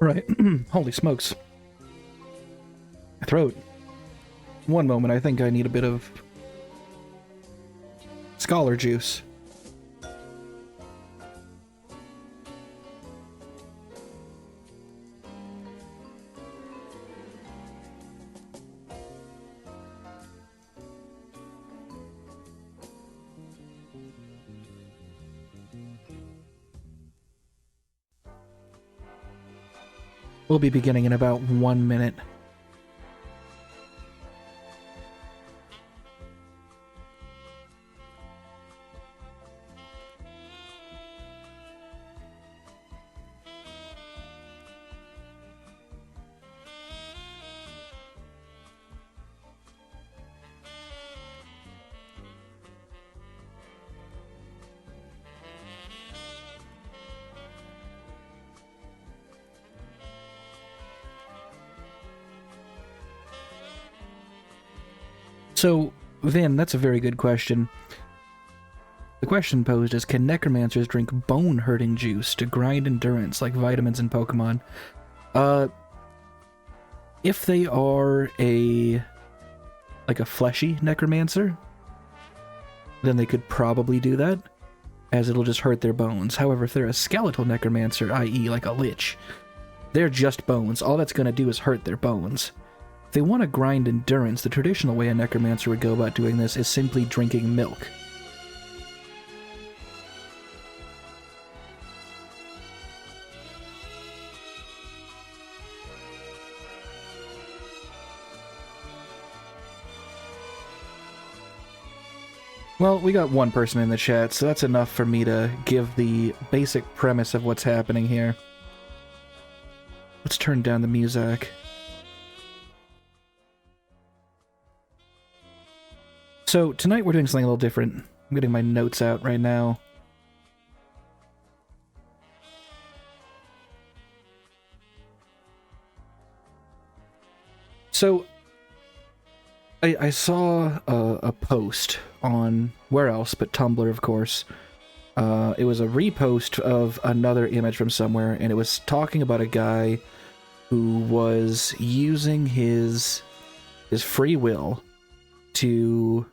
Right. Holy smokes. My throat. One moment, I think I need a bit of scholar juice. We'll be beginning in about 1 minute. So, Vin, that's a very good question. The question posed is, can necromancers drink bone-hurting juice to grind endurance like vitamins in Pokemon? If they are a fleshy necromancer, then they could probably do that, as it'll just hurt their bones. However, if they're a skeletal necromancer, i.e. like a lich, they're just bones. All that's going to do is hurt their bones. If they want to grind endurance, the traditional way a necromancer would go about doing this is simply drinking milk. Well, we got one person in the chat, so that's enough for me to give the basic premise of what's happening here. Let's turn down the music. So, tonight we're doing something a little different. I'm getting my notes out right now. So, I saw a post on, where else but Tumblr, of course. It was a repost of another image from somewhere, and it was talking about a guy who was using his free will to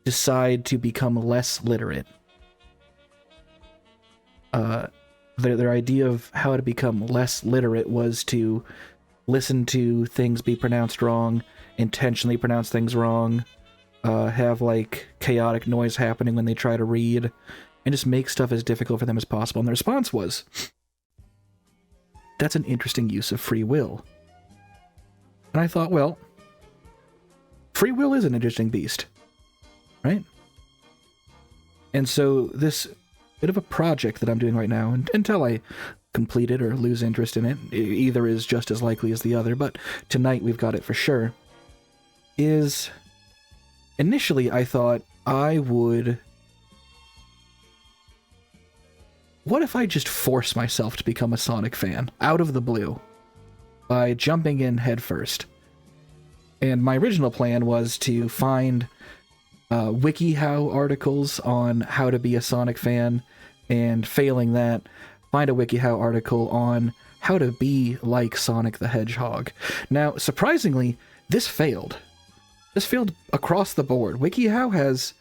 decide to become less literate. Their idea of how to become less literate was to listen to things be pronounced wrong, intentionally pronounce things wrong, have like chaotic noise happening when they try to read, and just make stuff as difficult for them as possible. And the response was, that's an interesting use of free will. And I thought, well, free will is an interesting beast, right? And so this bit of a project that I'm doing right now, until I complete it or lose interest in it, either is just as likely as the other, but tonight we've got it for sure, is initially I thought I would... What if I just force myself to become a Sonic fan, out of the blue, by jumping in head first? And my original plan was to find WikiHow articles on how to be a Sonic fan, and failing that, find a WikiHow article on how to be like Sonic the Hedgehog. Now, surprisingly, this failed. This failed across the board. WikiHow has,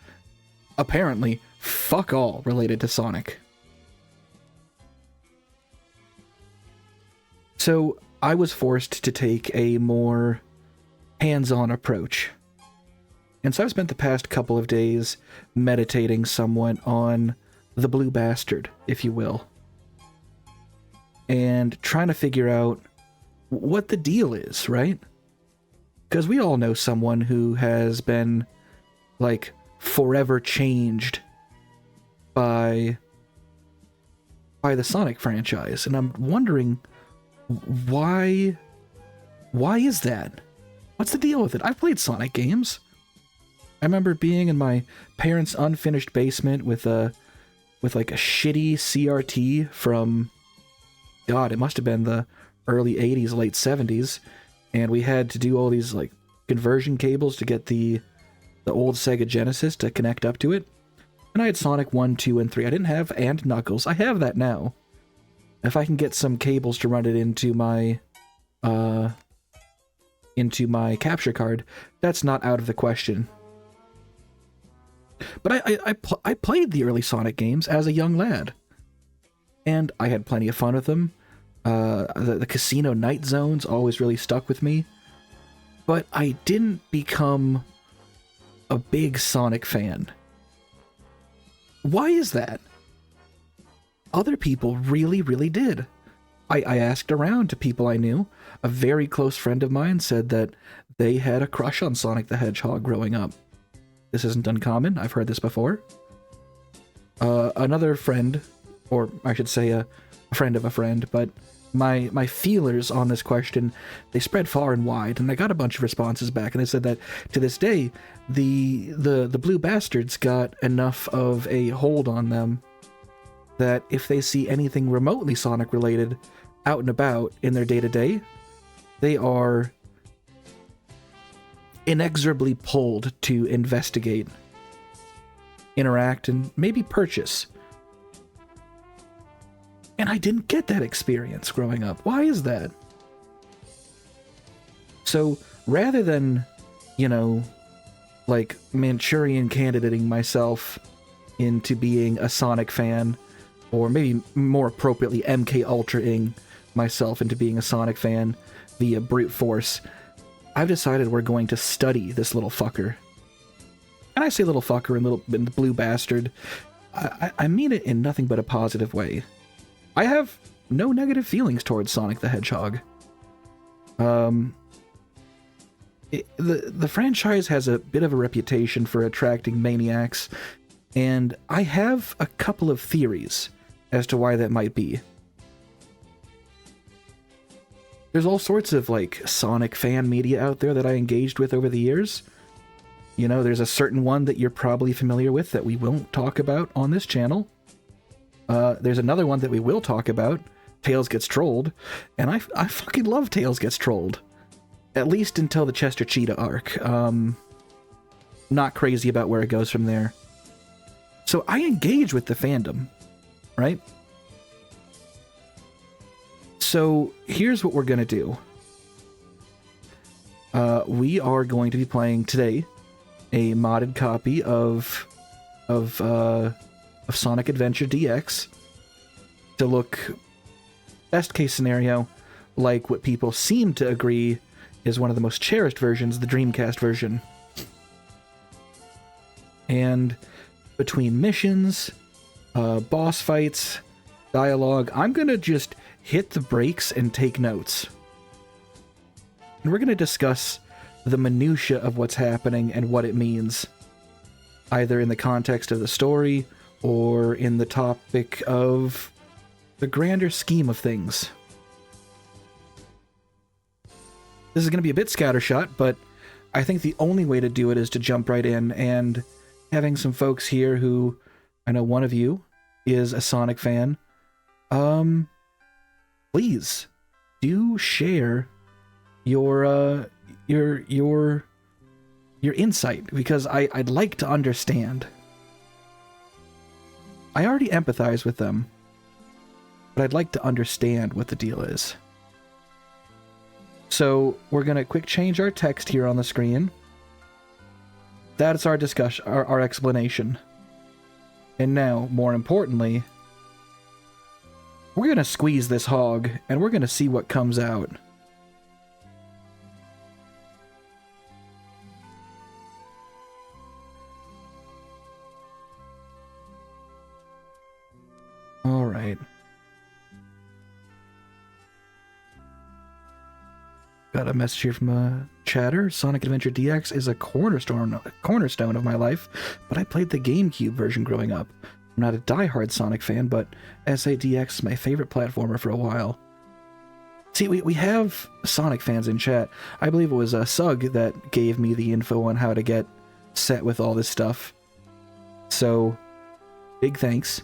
apparently, fuck all related to Sonic. So, I was forced to take a more hands-on approach. And so I've spent the past couple of days meditating somewhat on the Blue Bastard, if you will, and trying to figure out what the deal is, right? Because we all know someone who has been, like, forever changed by the Sonic franchise, and I'm wondering why is that? What's the deal with it? I've played Sonic games. I remember being in my parents' unfinished basement with like a shitty CRT from, God, it must have been the early 80s, late 70s, and we had to do all these like conversion cables to get the old Sega Genesis to connect up to it. And I had Sonic 1, 2, and 3. I didn't have and Knuckles. I have that now. If I can get some cables to run it into my capture card, that's not out of the question. But I played the early Sonic games as a young lad, and I had plenty of fun with them. The casino night zones always really stuck with me, but I didn't become a big Sonic fan. Why is that? Other people really, really did. I asked around to people I knew. A very close friend of mine said that they had a crush on Sonic the Hedgehog growing up. This isn't uncommon. I've heard this before. Another friend, or I should say a friend of a friend, but my feelers on this question, they spread far and wide, and I got a bunch of responses back, and they said that to this day, the Blue Bastards got enough of a hold on them that if they see anything remotely Sonic related out and about in their day-to-day, they are inexorably pulled to investigate, interact, and maybe purchase. And I didn't get that experience growing up. Why is that? So rather than, like Manchurian candidating myself into being a Sonic fan, or maybe more appropriately MK Ultra-ing myself into being a Sonic fan via brute force, I've decided we're going to study this little fucker. And I say little fucker and the Blue Bastard. I mean it in nothing but a positive way. I have no negative feelings towards Sonic the Hedgehog. The franchise has a bit of a reputation for attracting maniacs, and I have a couple of theories as to why that might be. There's all sorts of, Sonic fan media out there that I engaged with over the years. There's a certain one that you're probably familiar with that we won't talk about on this channel. There's another one that we will talk about, Tails Gets Trolled, and I fucking love Tails Gets Trolled. At least until the Chester Cheetah arc. Not crazy about where it goes from there. So I engage with the fandom, right? So here's what we're going to do. We are going to be playing today a modded copy of Sonic Adventure DX to look, best case scenario, like what people seem to agree is one of the most cherished versions, the Dreamcast version. And between missions, boss fights, dialogue, I'm gonna just hit the brakes and take notes. And we're gonna discuss the minutia of what's happening and what it means, either in the context of the story or in the topic of the grander scheme of things. This is going to be a bit scattershot, but I think the only way to do it is to jump right in, and having some folks here who, I know one of you is a Sonic fan, please do share your insight, because I'd like to understand. I already empathize with them, but I'd like to understand what the deal is. So we're going to quick change our text here on the screen. That's our discussion, our explanation. And now, more importantly, we're going to squeeze this hog, and we're going to see what comes out. All right. Got a message here from a chatter. Sonic Adventure DX is a cornerstone of my life, but I played the GameCube version growing up. I'm not a diehard Sonic fan, but SADX is my favorite platformer for a while. See, we have Sonic fans in chat. I believe it was Sug that gave me the info on how to get set with all this stuff. So, big thanks.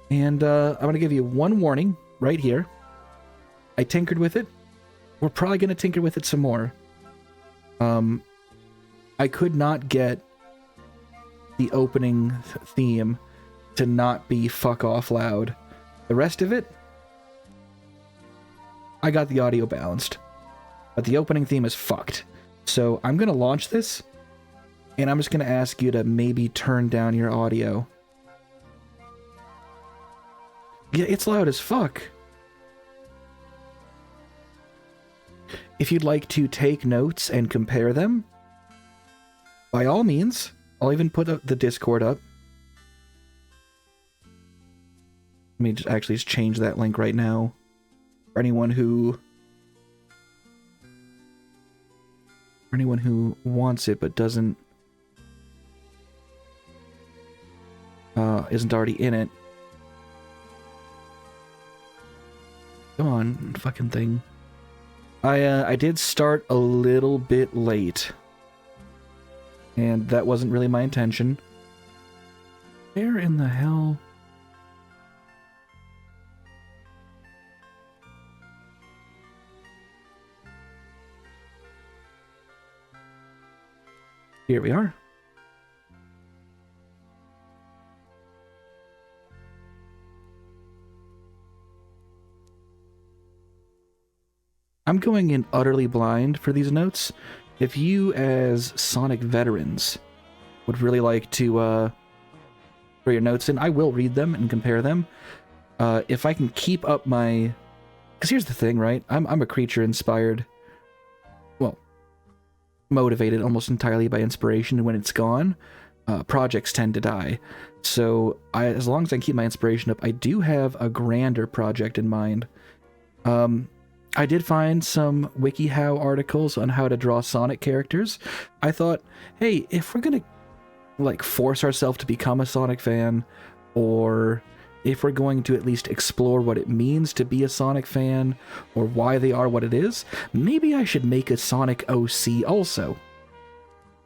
And I'm going to give you one warning right here. I tinkered with it. We're probably going to tinker with it some more. I could not get the opening theme to not be fuck off loud. The rest of it, I got the audio balanced. But the opening theme is fucked. So I'm going to launch this, and I'm just going to ask you to maybe turn down your audio. Yeah, it's loud as fuck. If you'd like to take notes and compare them, by all means, I'll even put the Discord up. Let me just change that link right now. For anyone who wants it but doesn't isn't already in it. Come on, fucking thing. I did start a little bit late, and that wasn't really my intention. Where in the hell? Here we are. I'm going in utterly blind for these notes. If you, as Sonic veterans, would really like to throw your notes in, I will read them and compare them. If I can keep up my... Because here's the thing, right? I'm a creature inspired... Well, motivated almost entirely by inspiration, and when it's gone, projects tend to die. So, as long as I keep my inspiration up, I do have a grander project in mind. I did find some WikiHow articles on how to draw Sonic characters. I thought, hey, if we're gonna like force ourselves to become a Sonic fan, or if we're going to at least explore what it means to be a Sonic fan, or why they are what it is, maybe I should make a Sonic OC also.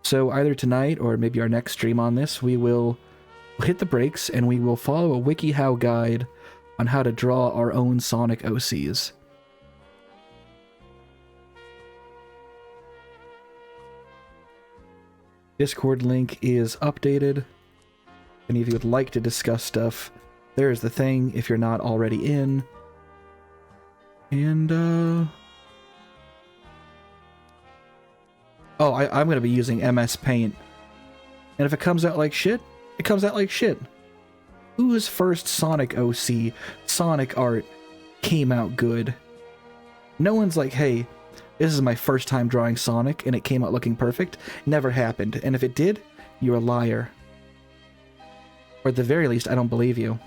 So either tonight or maybe our next stream on this, we will hit the brakes and we will follow a WikiHow guide on how to draw our own Sonic OCs. Discord link is updated. If any of you would like to discuss stuff, there's the thing if you're not already in. And, oh, I'm going to be using MS Paint. And if it comes out like shit, it comes out like shit. Whose first Sonic OC, Sonic art, came out good? No one's like, hey, this is my first time drawing Sonic, and it came out looking perfect. Never happened. And if it did, you're a liar. Or at the very least, I don't believe you.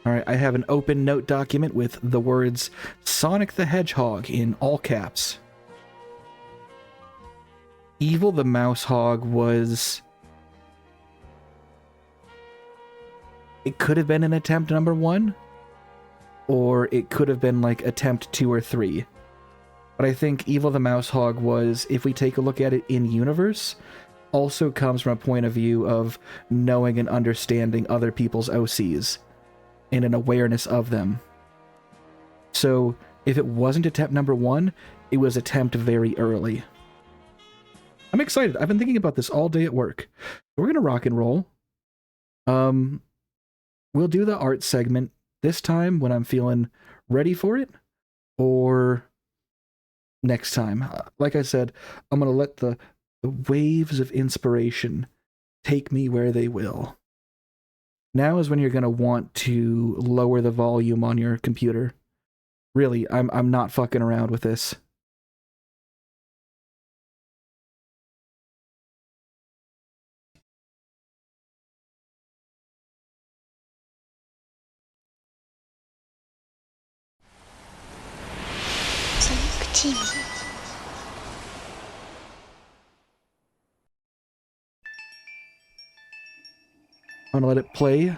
Alright, I have an open note document with the words Sonic the Hedgehog in all caps. Evil the Mouse Hog was... It could have been an attempt number 1. Or it could have been like attempt 2 or 3. But I think Evil the Mouse Hog was, if we take a look at it in universe, also comes from a point of view of knowing and understanding other people's OCs and an awareness of them. So if it wasn't attempt number 1, it was attempt very early. I'm excited. I've been thinking about this all day at work. We're gonna rock and roll. We'll do the art segment this time when I'm feeling ready for it, or next time. Like I said, I'm going to let the waves of inspiration take me where they will. Now is when you're going to want to lower the volume on your computer. Really, I'm not fucking around with this. PT1. I'm gonna let it play.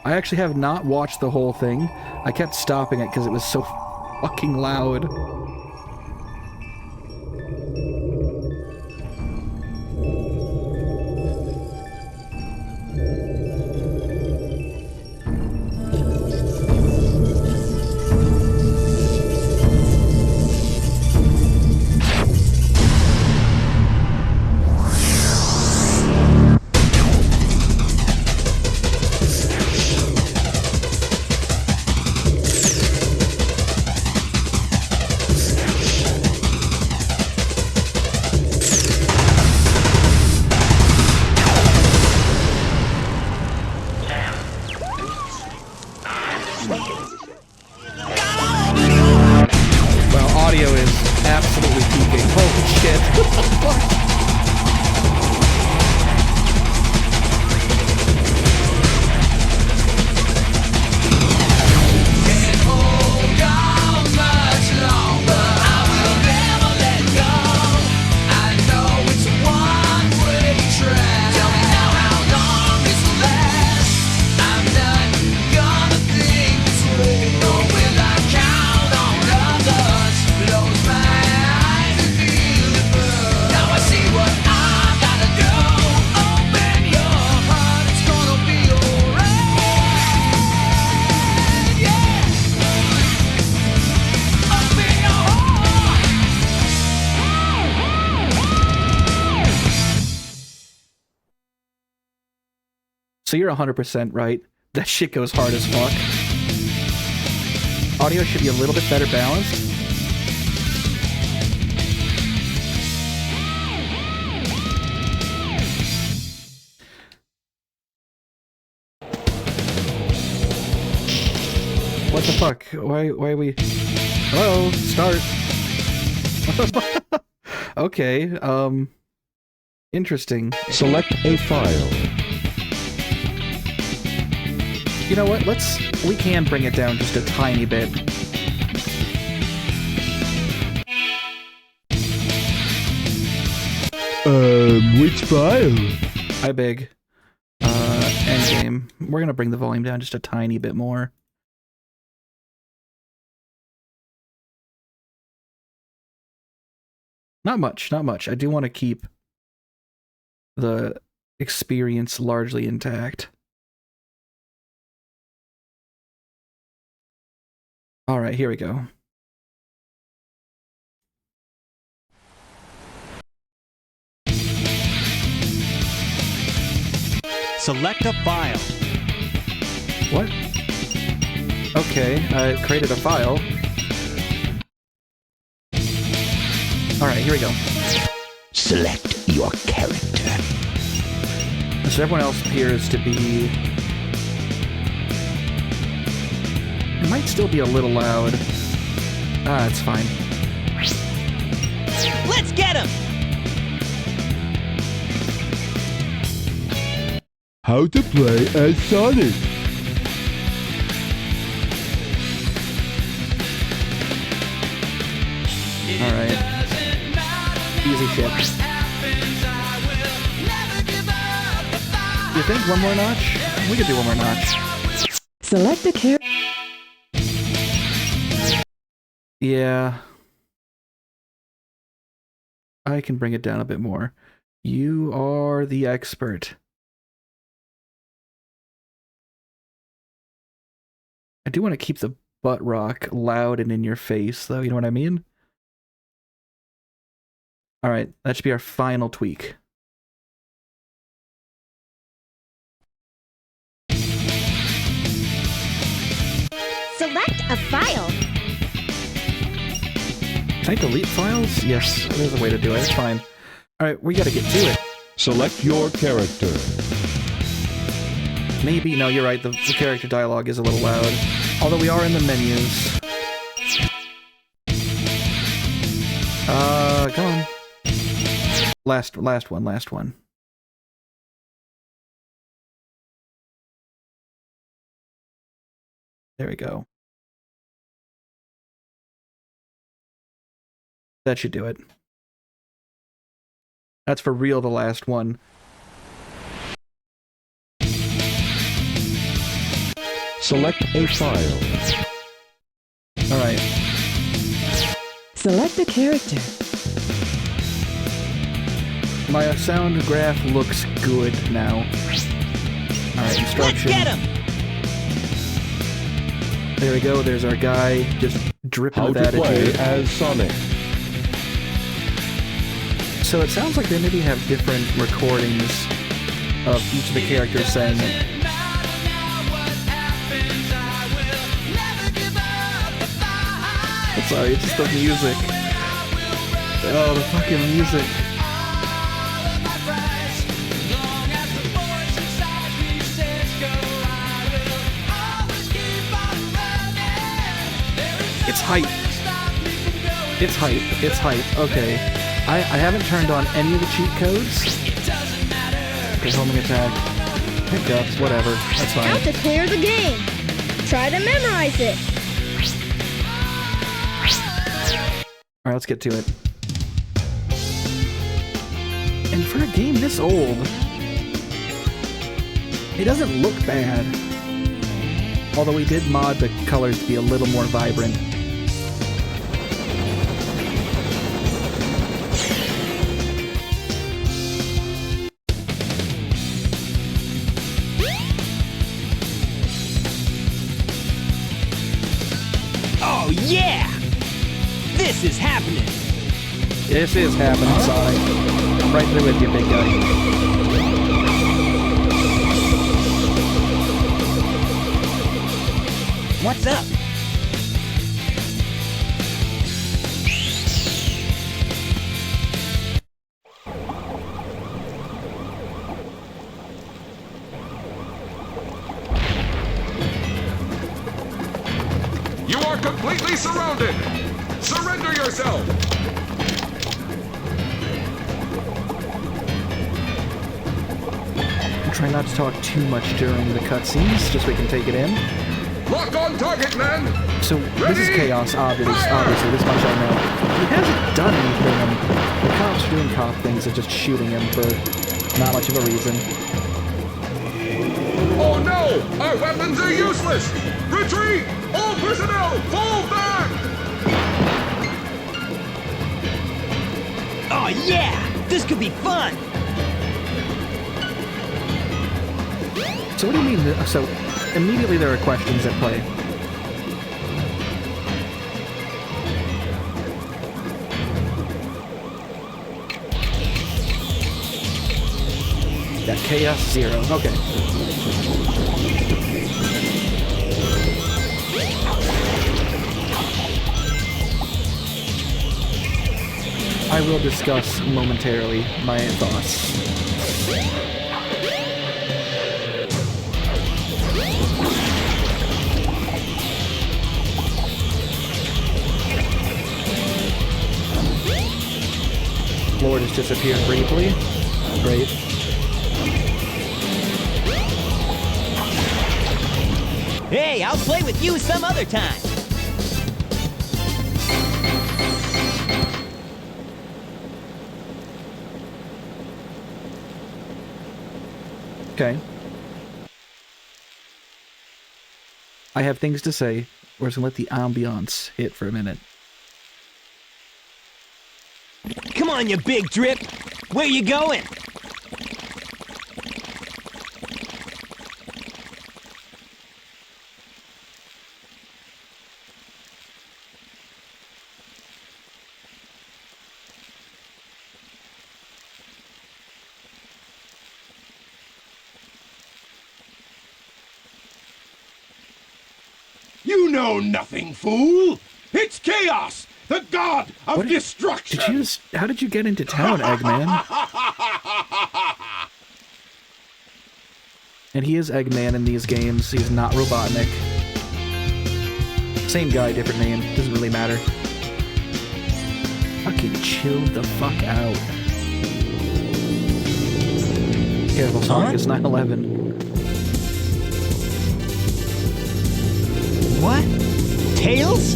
I actually have not watched the whole thing. I kept stopping it because it was so fucking loud. shit. Fuck. So you're 100% right. That shit goes hard as fuck. Audio should be a little bit better balanced. What the fuck? Why are we... Hello? Start. Okay, interesting. Select a file. You know what? We can bring it down just a tiny bit. Which file? Hi, Big. Endgame. We're gonna bring the volume down just a tiny bit more. Not much, not much. I do want to keep the experience largely intact. All right, here we go. Select a file. What? Okay, I created a file. All right, here we go. Select your character. So everyone else appears to be... It might still be a little loud. Ah, it's fine. Let's get him! How to play as Sonic. Alright. Easy shit. You think one more notch? We could do one more notch. Select a character. Yeah. I can bring it down a bit more. You are the expert. I do want to keep the butt rock loud and in your face, though, you know what I mean? Alright, that should be our final tweak. Select a file. Can I delete files? Yes, there's a way to do it. It's fine. Alright, we gotta get to it. Select your character. Maybe. No, you're right. The character dialogue is a little loud. Although we are in the menus. Come on. Last one. There we go. That should do it. That's for real the last one. Select a file. Alright. Select a character. My sound graph looks good now. Alright, instruction. Let's get him! There we go, there's our guy, just dripping How with to play attitude. as Sonic. So it sounds like they maybe have different recordings of each of the characters saying it. I'm sorry, it's just the music. Oh, the fucking music. It's hype. It's hype. It's hype. Okay. I haven't turned on any of the cheat codes. Okay, homing attack, pickups, whatever. That's How fine. to clear the game. Try to memorize it. Alright, let's get to it. And for a game this old, it doesn't look bad. Although we did mod the colors to be a little more vibrant. Oh, yeah! This is happening! This is happening, Sonic. I'm right there with you, big guy. What's up? You are completely surrounded! Surrender yourself! Try not to talk too much during the cutscenes, just so we can take it in. Lock on target, men! So, this is Chaos, obviously, this much I know. He hasn't done anything, and the cops are doing cop things and just shooting him for not much of a reason. Oh no! Our weapons are useless! Retreat! All personnel, fall back! Oh, yeah! This could be fun! So what do you mean? So, immediately there are questions at play. That Chaos 0. Okay. I will discuss momentarily my thoughts. Lord has disappeared briefly. Great. Hey, I'll play with you some other time! Okay. I have things to say. We're just gonna let the ambiance hit for a minute. Come on, you big drip! Where you going? You know nothing, fool! It's Chaos, the god of What destruction! Did you just, how did you get into town, Eggman? And he is Eggman in these games. He's not Robotnik. Same guy, different name. Doesn't really matter. Fucking chill the fuck out. Careful, Sonic, it's 9/11. What? Tails?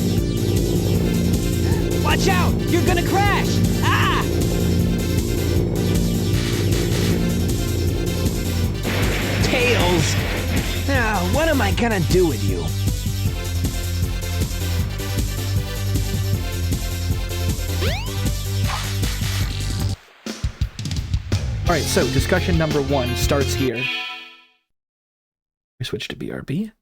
Watch out! You're gonna crash! Ah! Tails! Now, what am I gonna do with you? Alright, so discussion number 1 starts here. We switch to BRB.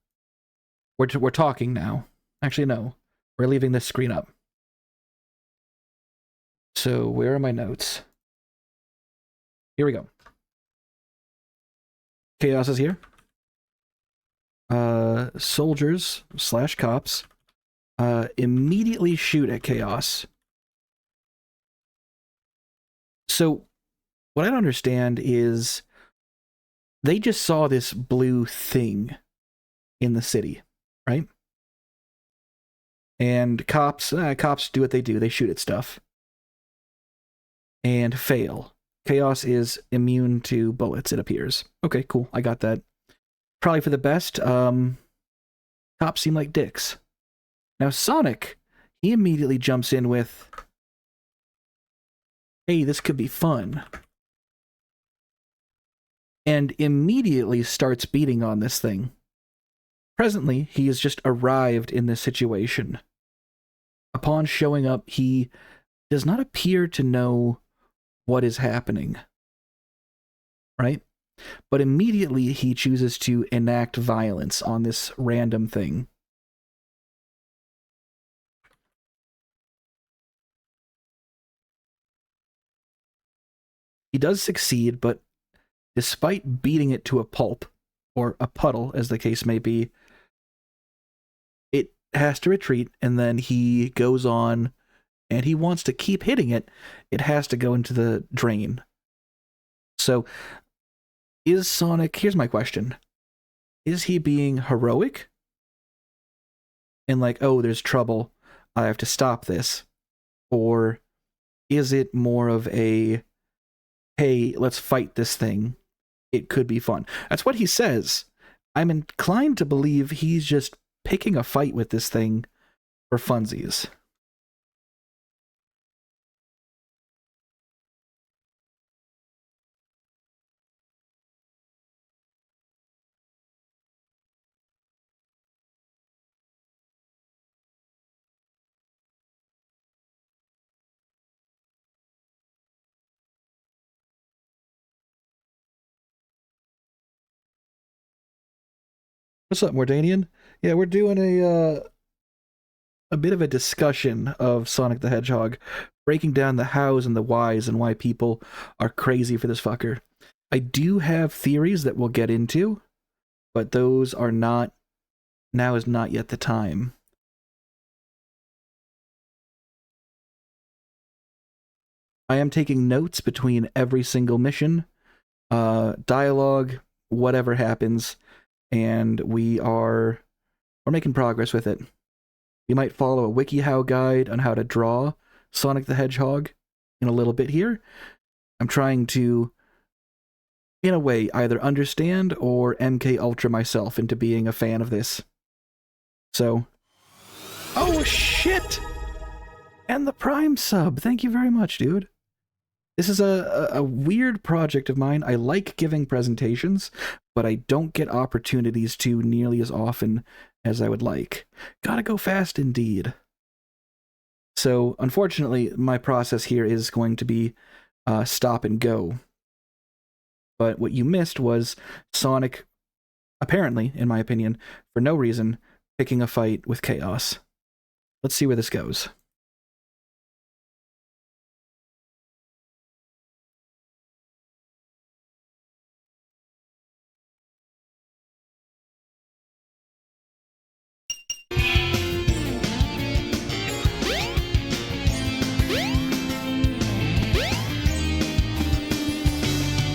We're talking now. Actually, no. We're leaving this screen up. So, where are my notes? Here we go. Chaos is here. Soldiers / cops immediately shoot at Chaos. So, what I don't understand is they just saw this blue thing in the city, right? And cops do what they do. They shoot at stuff. and fail. Chaos is immune to bullets, it appears. Okay, cool. I got that. Probably for the best. Cops seem like dicks. Now Sonic, he immediately jumps in with, hey, this could be fun. And immediately starts beating on this thing. Presently, he has just arrived in this situation. Upon showing up, he does not appear to know what is happening. Right? But immediately he chooses to enact violence on this random thing. He does succeed, but despite beating it to a pulp, or a puddle, as the case may be, it has to retreat, and then he goes on, and he wants to keep hitting it. It has to go into the drain. So, is Sonic... Here's my question. Is he being heroic? And like, oh, there's trouble, I have to stop this. Or is it more of a, hey, let's fight this thing, it could be fun? That's what he says. I'm inclined to believe he's just picking a fight with this thing for funsies. What's up, Mordanian? Yeah, we're doing a bit of a discussion of Sonic the Hedgehog, breaking down the hows and the whys and why people are crazy for this fucker. I do have theories that we'll get into, but those are not... Now is not yet the time. I am taking notes between every single mission, dialogue, whatever happens, and we're making progress with it. You might follow a WikiHow guide on how to draw Sonic the Hedgehog in a little bit here. I'm trying to, in a way, either understand or MK Ultra myself into being a fan of this. So, oh shit! And the Prime sub, thank you very much, dude. This is a weird project of mine. I like giving presentations, but I don't get opportunities to nearly as often as I would like. Gotta go fast indeed. So, unfortunately, my process here is going to be stop and go. But what you missed was Sonic, apparently, in my opinion, for no reason, picking a fight with Chaos. Let's see where this goes.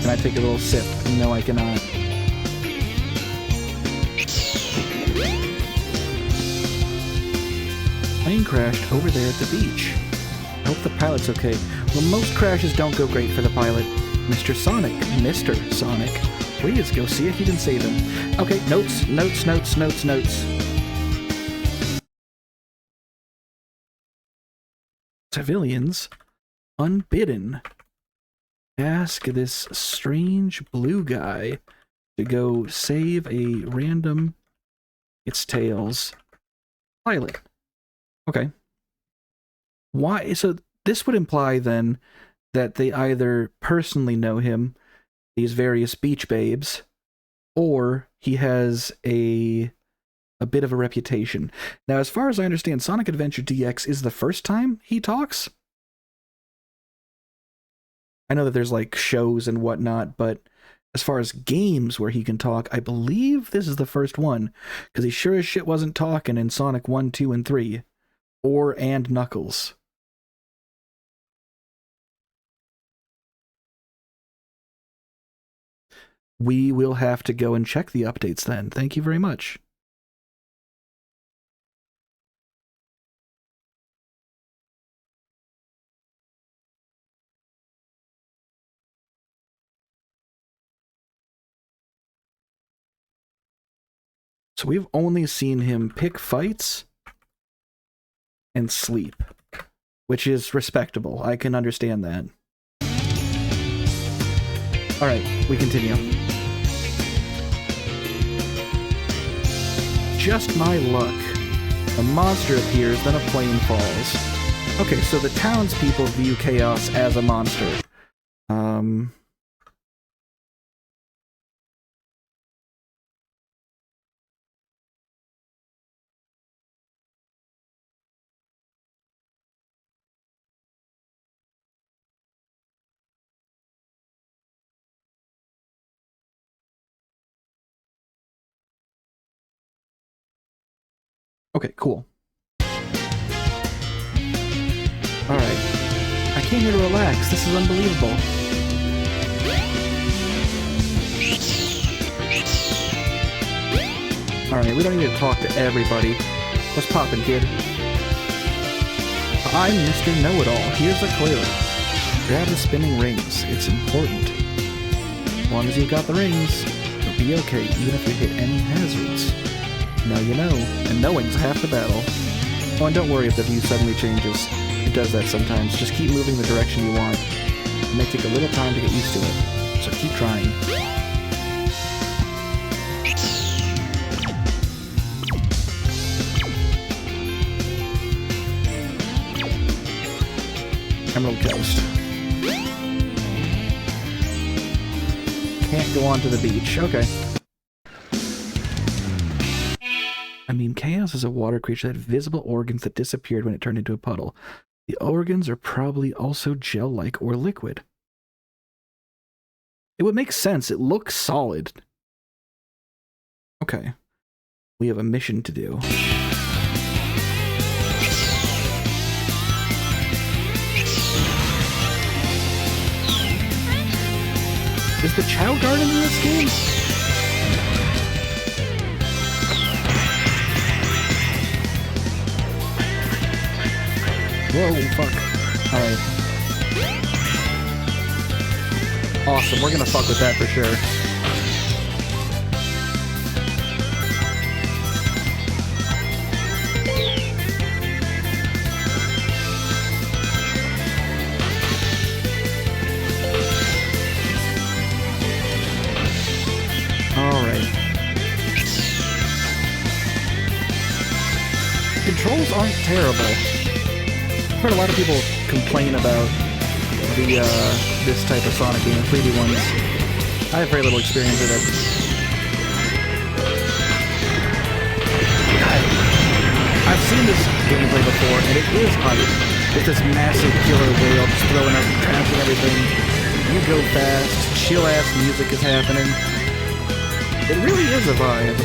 Can I take a little sip? No, I cannot. Plane crashed over there at the beach. I hope the pilot's okay. Well, most crashes don't go great for the pilot. Mr. Sonic, Mr. Sonic, please go see if you can save him. Okay, notes. Civilians, unbidden. Ask this strange blue guy to go save a random... It's Tails. Pilot. Okay. Why? So this would imply then that they either personally know him, these various beach babes, or he has a bit of a reputation. Now, as far as I understand, Sonic Adventure DX is the first time he talks. I know that there's like shows and whatnot, but as far as games where he can talk, I believe this is the first one, because he sure as shit wasn't talking in Sonic 1, 2, and 3, and Knuckles. We will have to go and check the updates then. Thank you very much. So we've only seen him pick fights and sleep, which is respectable. I can understand that. Alright, we continue. Just my luck. A monster appears, then a plane falls. Okay, so the townspeople view Chaos as a monster. Okay, cool. Alright. I came here to relax. This is unbelievable. Alright, we don't need to talk to everybody. What's poppin', kid? I'm Mr. Know-It-All. Here's a clue. Grab the spinning rings. It's important. As long as you've got the rings, you'll be okay, even if you hit any hazards. Now you know, and knowing's half the battle. Oh, and don't worry if the view suddenly changes. It does that sometimes. Just keep moving the direction you want. It may take a little time to get used to it, so keep trying. Emerald Coast. Can't go onto the beach. Okay. I mean, Chaos is a water creature that had visible organs that disappeared when it turned into a puddle. The organs are probably also gel-like or liquid. It would make sense. It looks solid. Okay. We have a mission to do. Is the Chow Garden in this game? Whoa, fuck. Alright. Awesome, we're gonna fuck with that for sure. Alright. Controls aren't terrible. I've heard a lot of people complain about the this type of Sonic game, 3D ones. I have very little experience with it. I've seen this gameplay before, and it is hype. It's this massive killer whale just throwing up traps and everything. You go fast, chill-ass music is happening. It really is a vibe.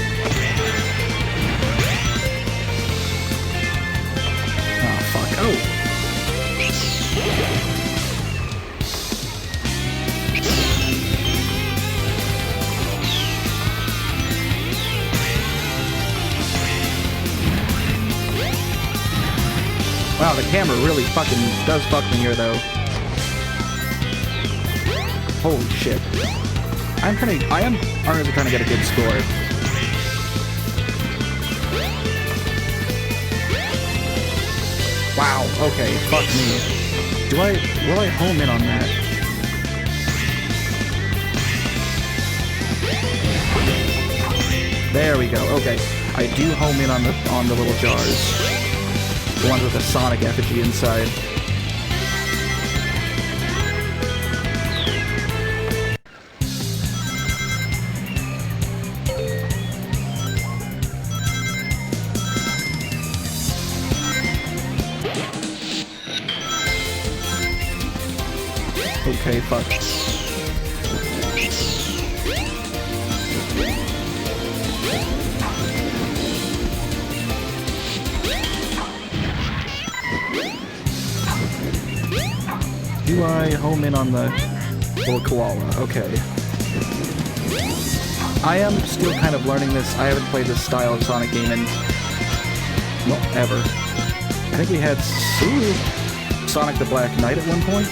Oh, fuck. Oh! Wow, the camera really fucking does fuck me here, though. Holy shit. I am honestly trying to get a good score. Wow, okay, fuck me. Will I home in on that? There we go, okay. I do home in on the little jars. The ones with the Sonic effigy inside. Okay, fuck. Do I home in on the little koala? Okay. I am still kind of learning this. I haven't played this style of Sonic game in... well, ever. I think we had Sonic the Black Knight at one point.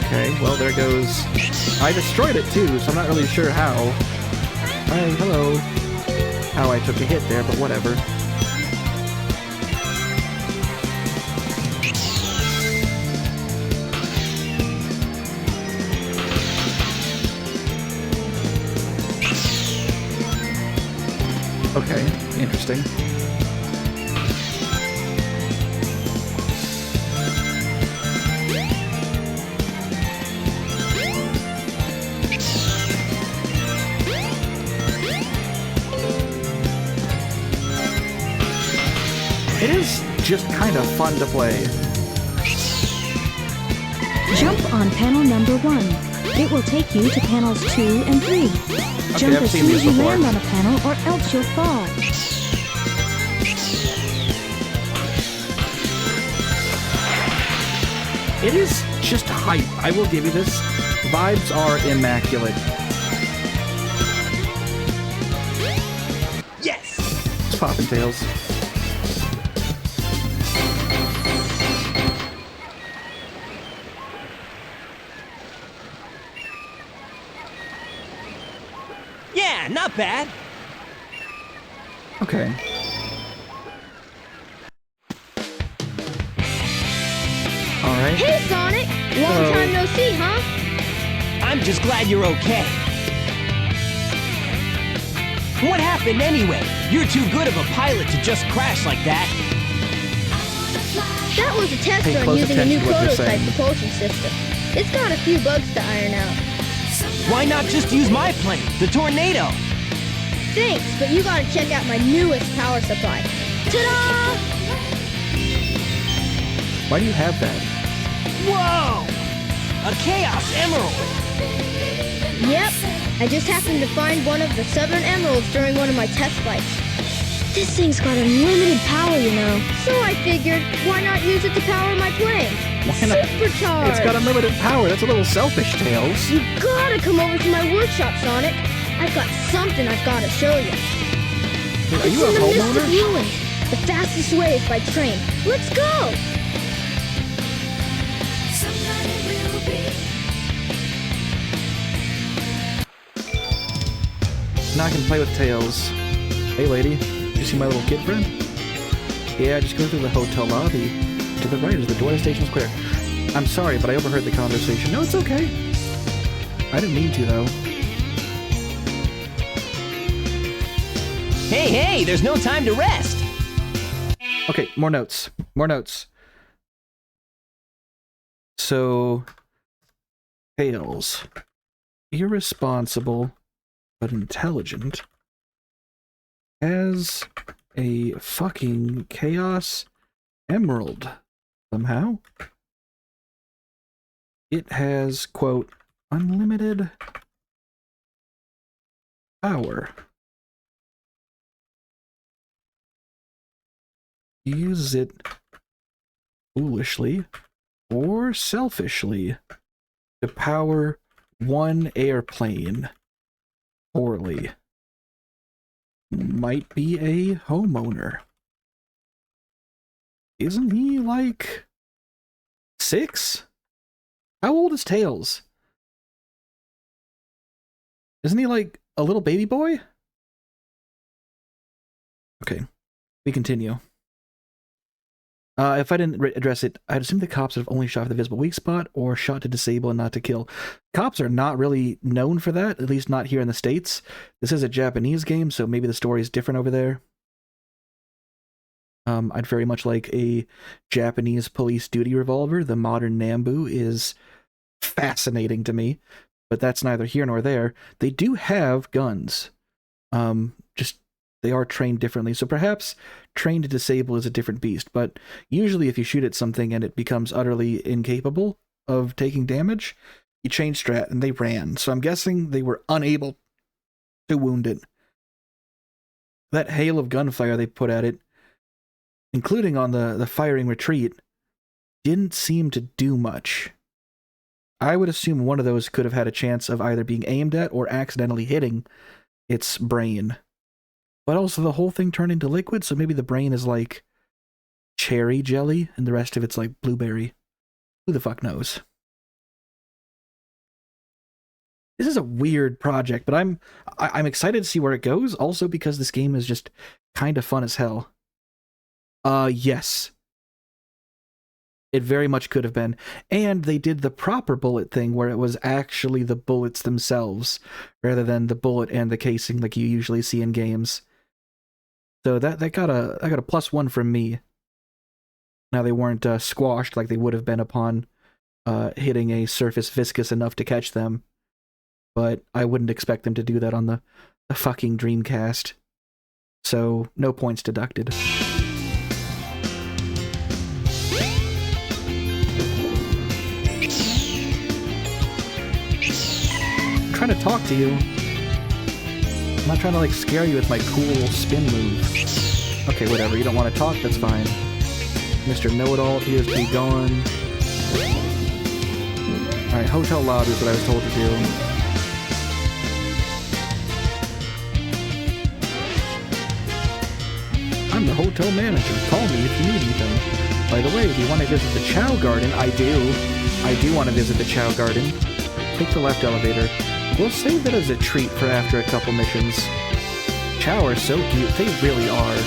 Okay. Okay, well, there goes... I destroyed it, too, so I'm not really sure how. Hi, hello. How I took a hit there, but whatever. Okay, interesting. It is just kind of fun to play. Jump on panel number 1. It will take you to panels 2 and 3. Jump I've as seen soon these as you before. land on a panel or else you'll fall. It is just hype. I will give you this. Vibes are immaculate. Yes! It's popping tails. Yeah, not bad. Okay. Alright. Hey, Sonic! Long Hello. time no see, huh? I'm just glad you're okay. What happened anyway? You're too good of a pilot to just crash like that. That was a test Pay run close using a new attention to what you're prototype saying. propulsion system. It's got a few bugs to iron out. Why not just use my plane, the Tornado? Thanks, but you gotta check out my newest power supply. Ta-da! Why do you have that? Whoa! A Chaos Emerald! Yep, I just happened to find one of the 7 emeralds during one of my test flights. This thing's got unlimited power, you know. So I figured, why not use it to power my plane? Why not? Supercharged! It's got unlimited power. That's a little selfish, Tails. You gotta come over to my workshop, Sonic. I've got something I've gotta show you. Are you a It's in the Mystic homeowner? Ruins. The fastest way is by train. Let's go! Now I can play with Tails. Hey, lady. Did you see my little kid friend? Yeah, just go through the hotel lobby. To the right is the door to Station Square. I'm sorry, but I overheard the conversation. No, it's okay. I didn't mean to, though. Hey, hey, there's no time to rest! Okay, more notes. More notes. So, Tails. Irresponsible, but intelligent. Has a fucking Chaos Emerald. Somehow. It has, quote, unlimited power. Use it foolishly or selfishly to power one airplane poorly. Might be a homeowner. Isn't he like 6? How old is Tails? Isn't he like a little baby boy? Okay, we continue. If I didn't address it, I'd assume the cops have only shot for the visible weak spot or shot to disable and not to kill. Cops are not really known for that, at least not here in the States. This is a Japanese game, so maybe the story is different over there. I'd very much like a Japanese police duty revolver. The modern Nambu is fascinating to me, but that's neither here nor there. They do have guns. Just they are trained differently, so perhaps trained to disable is a different beast, but usually if you shoot at something and it becomes utterly incapable of taking damage, you change strat and they ran. So I'm guessing they were unable to wound it. That hail of gunfire they put at it, including on the firing retreat, didn't seem to do much. I would assume one of those could have had a chance of either being aimed at or accidentally hitting its brain. But also the whole thing turned into liquid, so maybe the brain is like cherry jelly and the rest of it's like blueberry. Who the fuck knows? This is a weird project, but I'm excited to see where it goes. Also because this game is just kind of fun as hell. Yes. It very much could have been. And they did the proper bullet thing where it was actually the bullets themselves rather than the bullet and the casing like you usually see in games. So that got a +1 from me. Now they weren't squashed like they would have been upon hitting a surface viscous enough to catch them. But I wouldn't expect them to do that on the fucking Dreamcast. So no points deducted. I'm trying to talk to you. I'm not trying to like scare you with my cool spin move. Okay, whatever. You don't want to talk, that's fine. Mr. Know-It-All appears to be gone. Alright, hotel lobby is what I was told to do. I'm the hotel manager. Call me if you need anything. By the way, if you want to visit the Chow Garden, I do want to visit the Chow Garden. Take the left elevator. We'll save that as a treat for after a couple missions. Chow are so cute. They really are.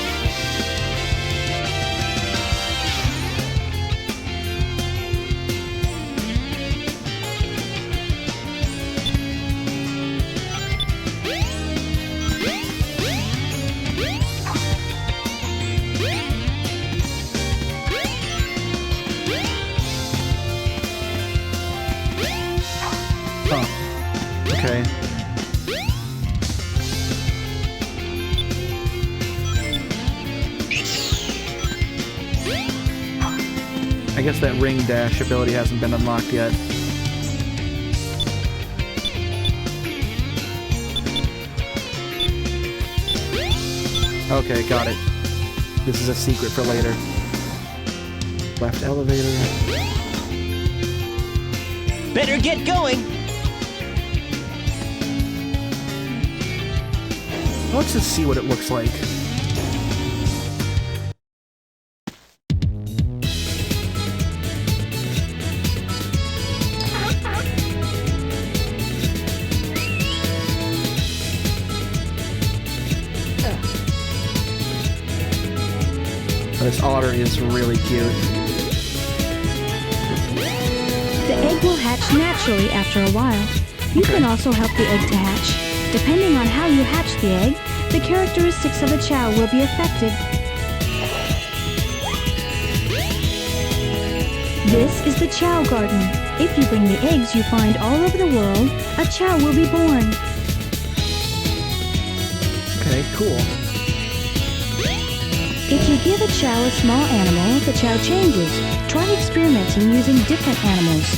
Okay. I guess that ring dash ability hasn't been unlocked yet. Okay, got it. This is a secret for later. Left elevator. Better get going! Let's just see what it looks like. This otter is really cute. The egg will hatch naturally after a while. You can also help the egg to hatch. Depending on how you hatch the egg, the characteristics of the chow will be affected. This is the Chow Garden. If you bring the eggs you find all over the world, a chow will be born. Okay, cool. If you give a chow a small animal, the chow changes. Try experimenting using different animals.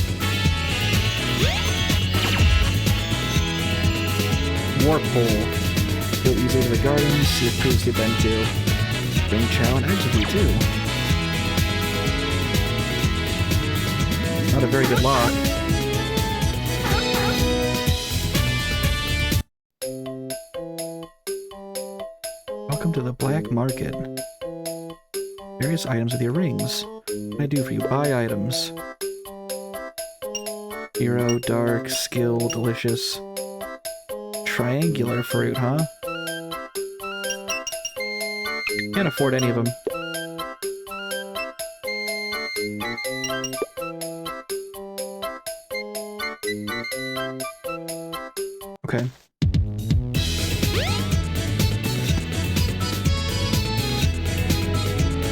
Warp hole. Go easily to the gardens, see if proves you've been to. Bring chow and eggs with you too. Not a very good lock. Welcome to the black market. Various items with your rings. What can I do for you? Buy items. Hero, dark, skill, delicious. Triangular fruit, huh? Can't afford any of them. Okay.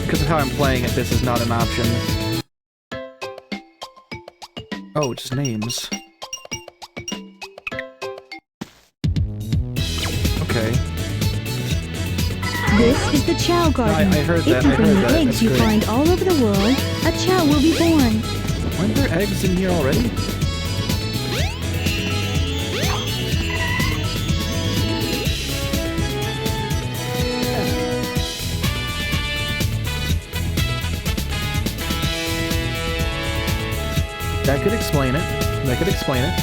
Because of how I'm playing it, this is not an option. Oh, just names. Okay. This is the Chow Garden. I heard that. If you I bring heard the that. eggs That's you great. find all over the world, a chow will be born. Weren't there eggs in here already? That could explain it. That could explain it.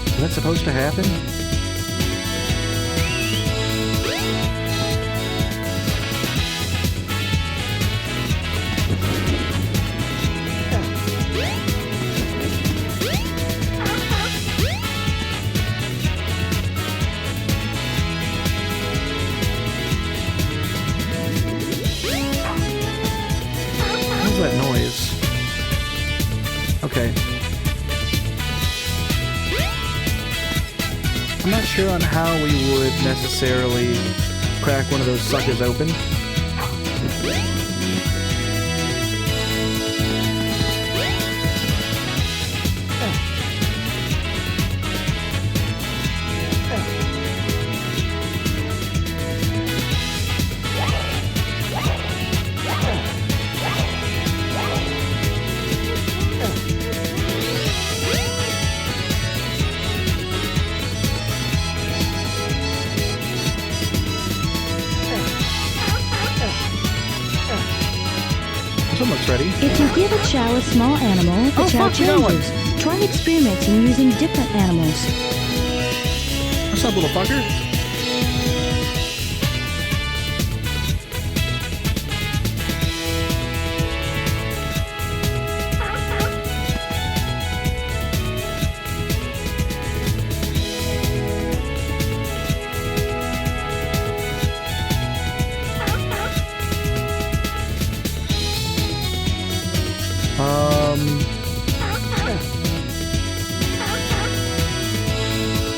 Is that supposed to happen? Okay. I'm not sure on how we would necessarily crack one of those suckers open. This one looks ready. If you give a chow a small animal, the Oh, chow fuck, you got one. changes. Try experimenting using different animals. What's up, little fucker?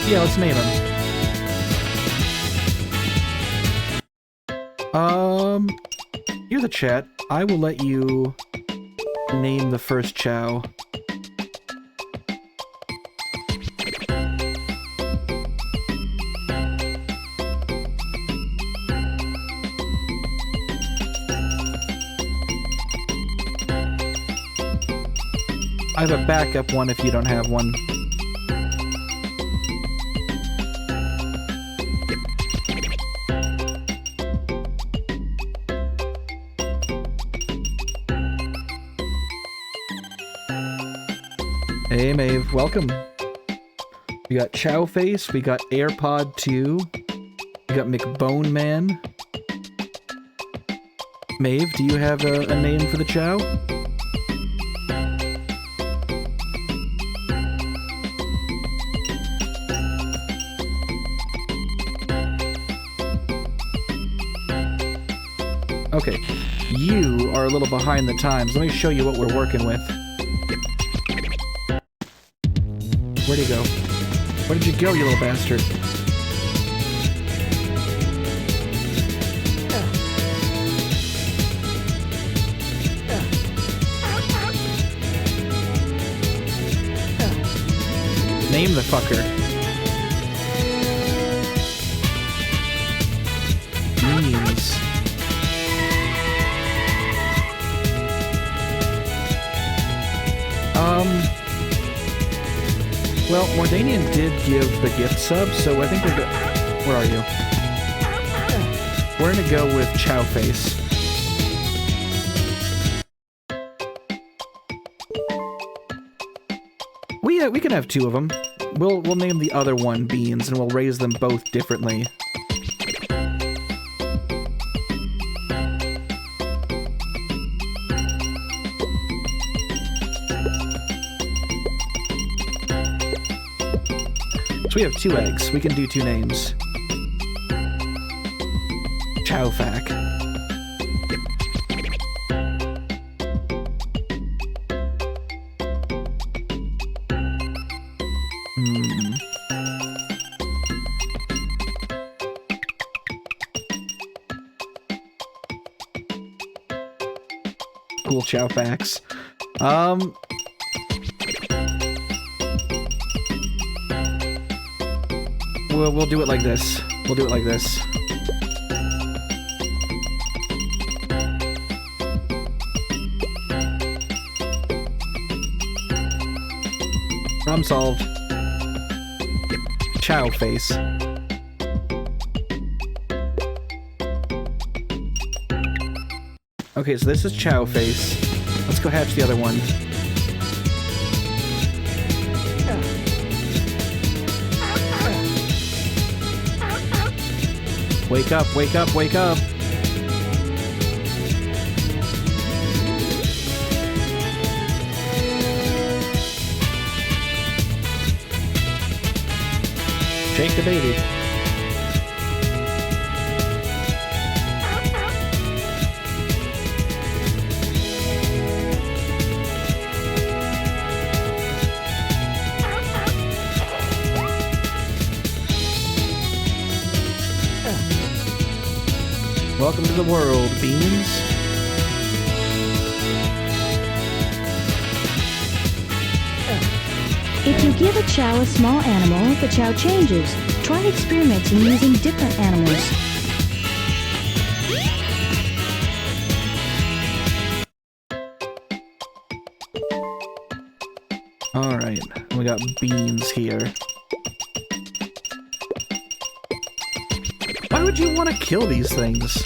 Yeah, let's name him. You're the chat. I will let you name the first chow. I have a backup one if you don't have one. Hey Maeve, welcome. We got Chow Face, we got AirPod 2, we got McBone Man. Maeve, do you have a name for the chow? Okay, you are a little behind the times. Let me show you what we're working with. Where'd he go? Where did you go, you little bastard? Name the fucker. Means. Well, Mordanian did give the gift sub, so I think we're good. Where are you? We're gonna go with Chow Face. We can have two of them. We'll name the other one Beans, and we'll raise them both differently. So we have 2 eggs. We can do 2 names. Chowfac. Cool Chowfacs. We'll do it like this. We'll do it like this. Problem solved. Chow Face. Okay, so this is Chow Face. Let's go hatch the other one. Wake up, wake up, wake up! Shake the baby. the world, Beans. If you give a chow a small animal, the chow changes. Try experimenting using different animals. Alright, we got Beans here. Why would you want to kill these things?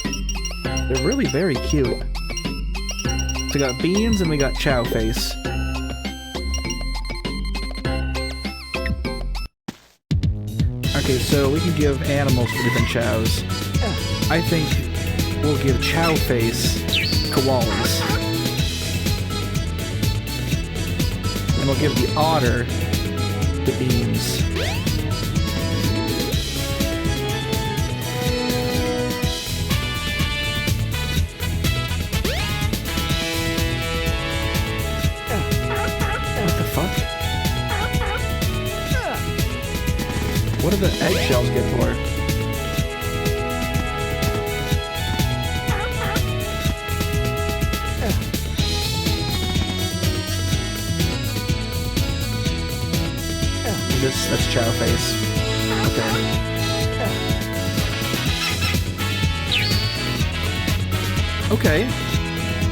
They're really very cute. So we got Beans and we got Chow Face. Okay, so we can give animals for different chows. I think we'll give Chow Face koalas. And we'll give the otter the Beans. What the fuck? What do the eggshells get for? That's Chow Face. Okay. Okay.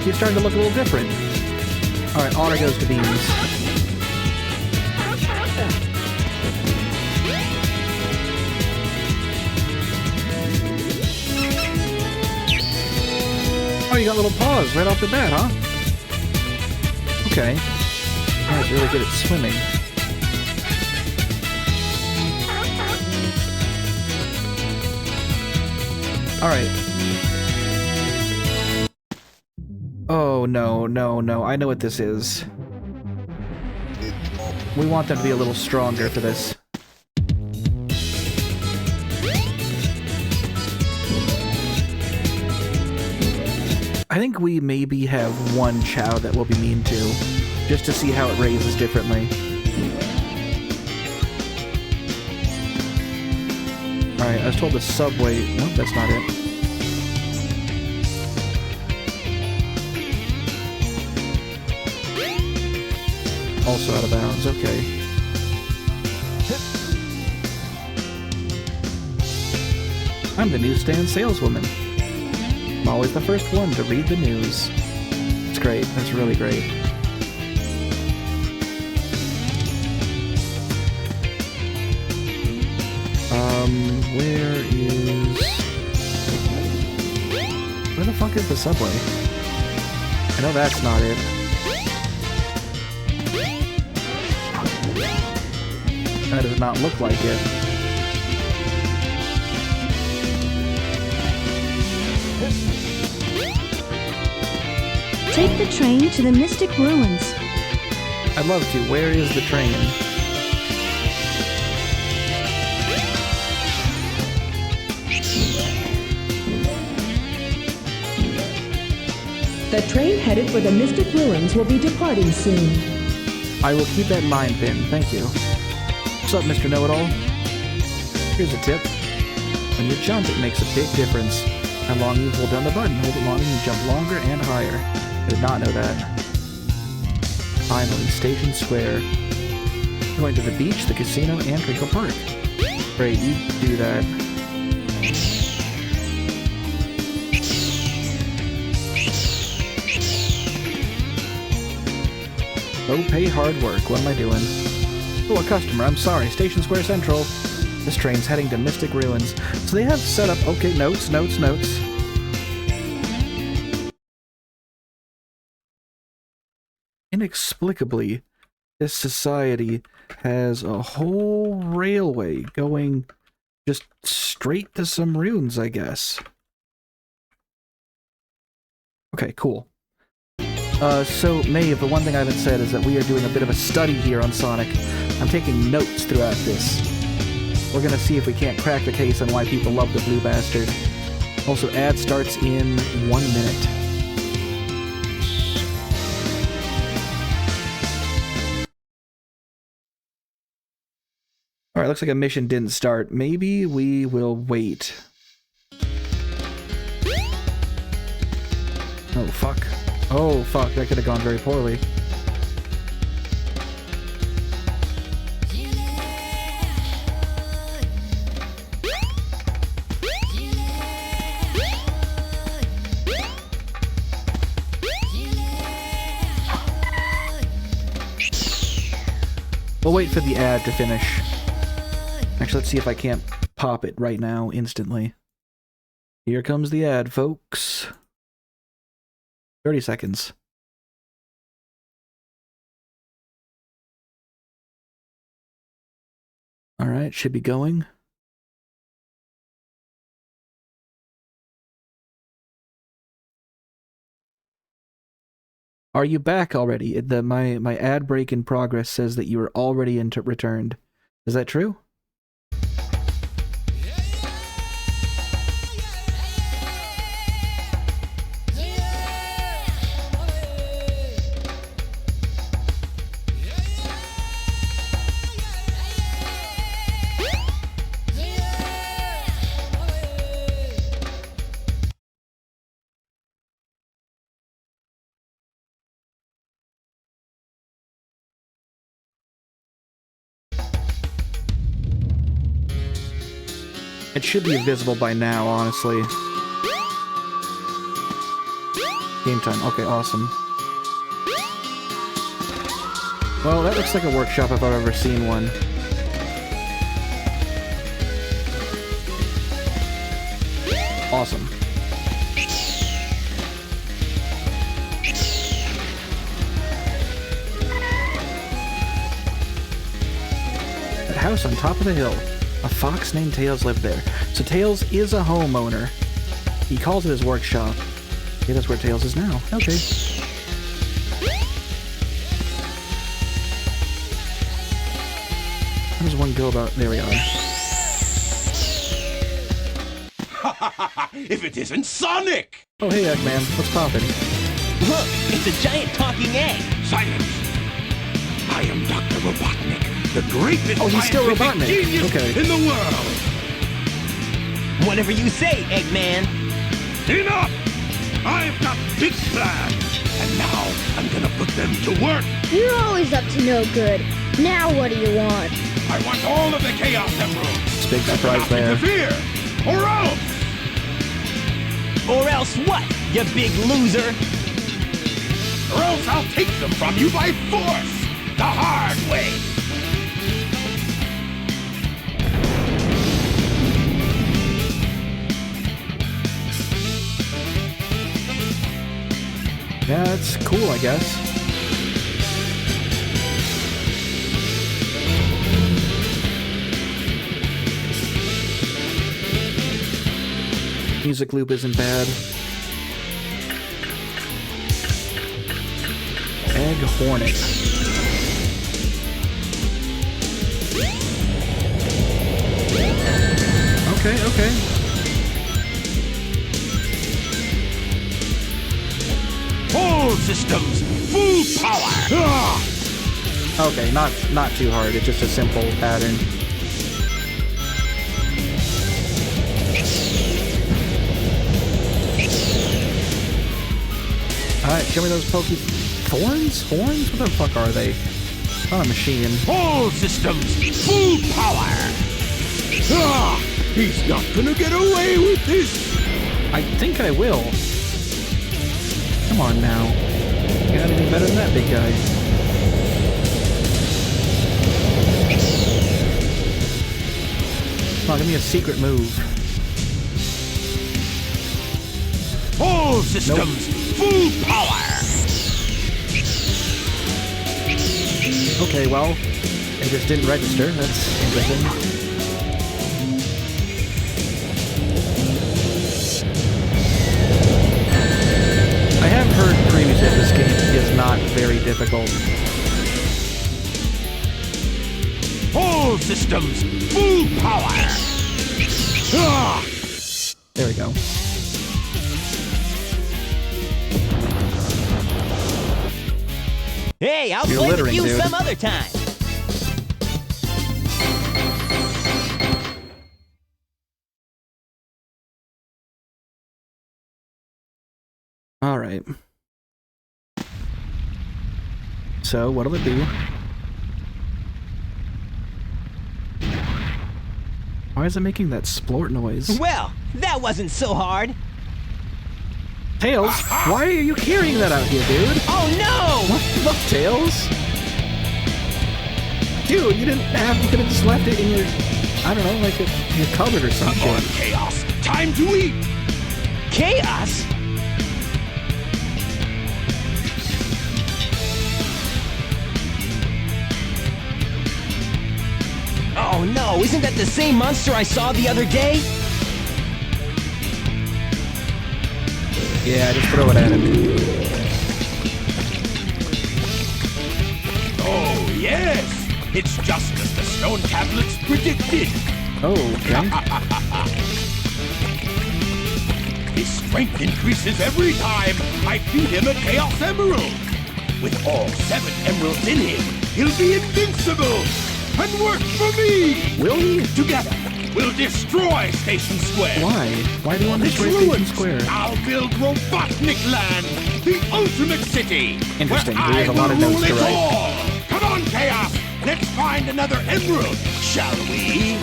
He's starting to look a little different. Alright, otter goes to Beans. Oh, you got little paws right off the bat, huh? Okay. Yeah, he's really good at swimming. Alright. Oh, no, no, no. I know what this is. We want them to be a little stronger for this. I think we maybe have one chow that we'll be mean to, just to see how it raises differently. Alright, I was told the subway... Nope, that's not it. Also out of bounds, okay. I'm the newsstand saleswoman. I'm always the first one to read the news. It's great, that's really great. Where the fuck is the subway? I know that's not it. That does not look like it. Take the train to the Mystic Ruins. I'd love to. Where is the train? The train headed for the Mystic Ruins will be departing soon. I will keep that in mind, Ben. Thank you. What's up, Mr. Know-It-All? Here's a tip. When you jump, it makes a big difference. How long you hold down the button, hold it long and you jump longer and higher. I did not know that. Finally, Station Square. Going to the beach, the casino, and Crinkle Park. Great, you do that. Oh, pay hard work. What am I doing? Oh, a customer. I'm sorry. Station Square Central. This train's heading to Mystic Ruins. So they have set up... Okay, notes. Inexplicably, this society has a whole railway going just straight to some ruins, I guess. Okay, cool. So, Maeve, the one thing I haven't said is that we are doing a bit of a study here on Sonic. I'm taking notes throughout this. We're gonna see if we can't crack the case on why people love the Blue Bastard. Also, ad starts in 1 minute. Alright, looks like a mission didn't start. Maybe we will wait. Oh, fuck. Oh, fuck. That could have gone very poorly. We'll wait for the ad to finish. Actually, let's see if I can't pop it right now, instantly. Here comes the ad, folks. 30 seconds. Alright, should be going. Are you back already? My ad break in progress says that you are already returned. Is that true? It should be visible by now, honestly. Game time. Okay, awesome. Well, that looks like a workshop if I've ever seen one. Awesome. That house on top of the hill. A fox named Tails lived there. So Tails is a homeowner. He calls it his workshop. Okay, that's where Tails is now. Okay. How does one go about... There we are. If it isn't Sonic! Oh, hey, Eggman. What's poppin'? Look, it's a giant talking egg. Silence! I am Dr. Robotnik, the greatest Oh, he's still scientific Robotnik. genius Okay. in the world! Whatever you say, Eggman. Enough! I've got big plans, and now I'm gonna put them to work. You're always up to no good. Now what do you want? I want all of the Chaos Emeralds. It's a big surprise there. Interfere, or else! Or else what, you big loser? Or else I'll take them from you by force, the hard way. Yeah, that's cool, I guess. Music loop isn't bad. Egg Hornet. Okay, okay. All systems, full power! Okay, not too hard. It's just a simple pattern. Alright, show me those pokey... Thorns? Horns? What the fuck are they? Not a machine. All systems, full power! He's not gonna get away with this! I think I will. Come on now. You got anything better than that, big guy? Come on, give me a secret move. All systems, full power! Okay, well, it just didn't register. That's interesting. I have heard previously that this game is not very difficult. All systems, full power! There we go. Hey, I'll You're play with littering, you dude. some other time. Alright. Alright. So, what'll it be? Why is it making that splort noise? Well, that wasn't so hard. Tails, why are you carrying that out here, dude? Oh no! What the fuck, Tails? Dude, you could have just left it in your, I don't know, like your cupboard or something. Come on, Chaos! Time to eat! Chaos? Oh no, isn't that the same monster I saw the other day? Yeah, just throw it at him. Oh, yes! It's just as the stone tablets predicted! Oh, okay. His strength increases every time I feed him a Chaos Emerald! With all 7 emeralds in him, he'll be invincible! And work for me! Will he? Together, we'll destroy Station Square! Why? Why do you want to Its destroy Station ruins, Square? I'll build Robotnik Land, the ultimate city! Interesting, Where there's I a lot of will notes to rule it write. all. Come on, Chaos! Let's find another emerald, shall we?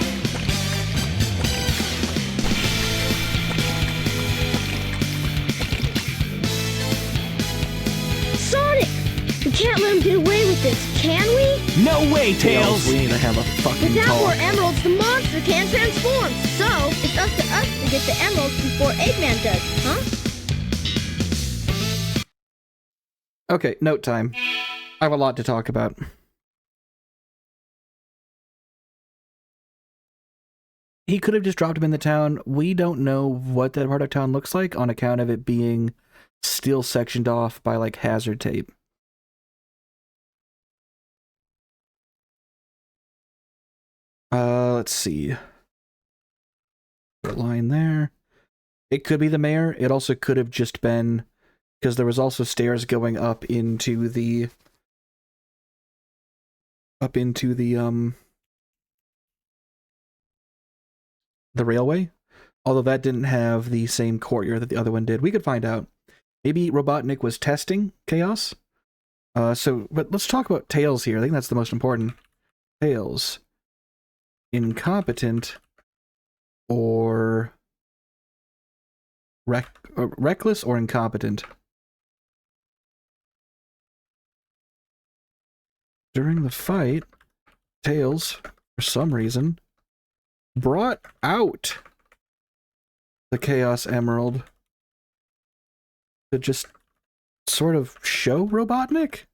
Sonic! We can't let him get away with this, can we? No way, Tails! We need to have a fucking Without more talk. emeralds, the monster can't transform. So, it's up to us to get the emeralds before Eggman does, huh? Okay, note time. I have a lot to talk about. He could have just dropped him in the town. We don't know what that part of town looks like on account of it being still sectioned off by, like, hazard tape. Let's see. Line there. It could be the mayor. It also could have just been, because there was also stairs going up into the railway. Although that didn't have the same courtyard that the other one did. We could find out. Maybe Robotnik was testing Chaos. But let's talk about Tails here. I think that's the most important. Tails. Incompetent or reckless or incompetent? During the fight, Tails, for some reason, brought out the Chaos Emerald to just sort of show Robotnik?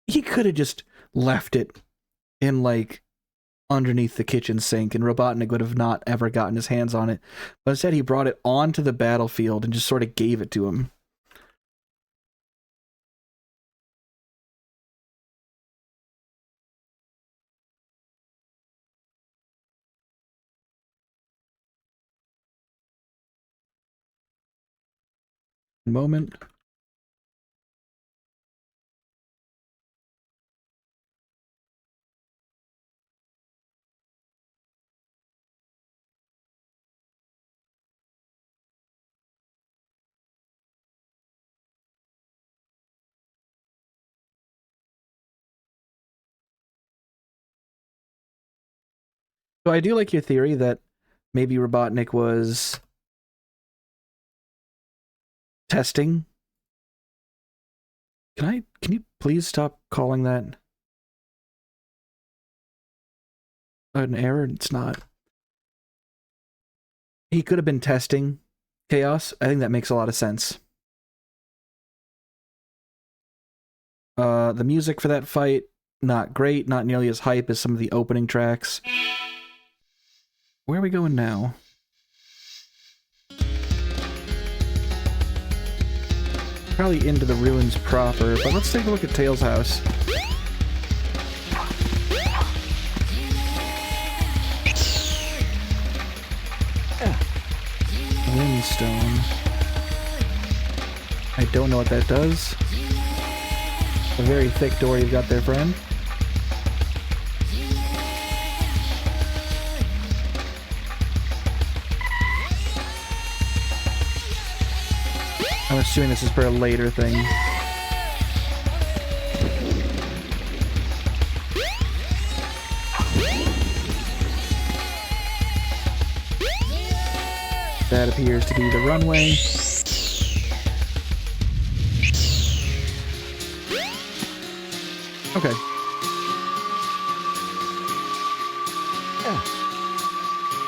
He could have just left it in, like, underneath the kitchen sink, and Robotnik would have not ever gotten his hands on it. But instead, he brought it onto the battlefield and just sort of gave it to him. Moment. So I do like your theory that maybe Robotnik was testing. Can you please stop calling that an error? It's not. He could have been testing Chaos. I think that makes a lot of sense. The music for that fight, not great, not nearly as hype as some of the opening tracks. Where are we going now? Probably into the ruins proper, but let's take a look at Tails' house. Windstone. I don't know what that does. A very thick door you've got there, friend. I'm assuming this is for a later thing. That appears to be the runway. Okay.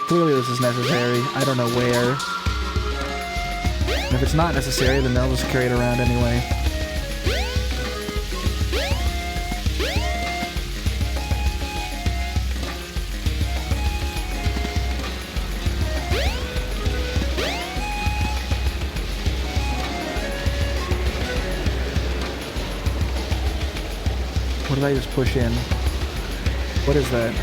Clearly this is necessary. I don't know where. And if it's not necessary, then they'll just carry it around anyway. What did I just push in? What is that?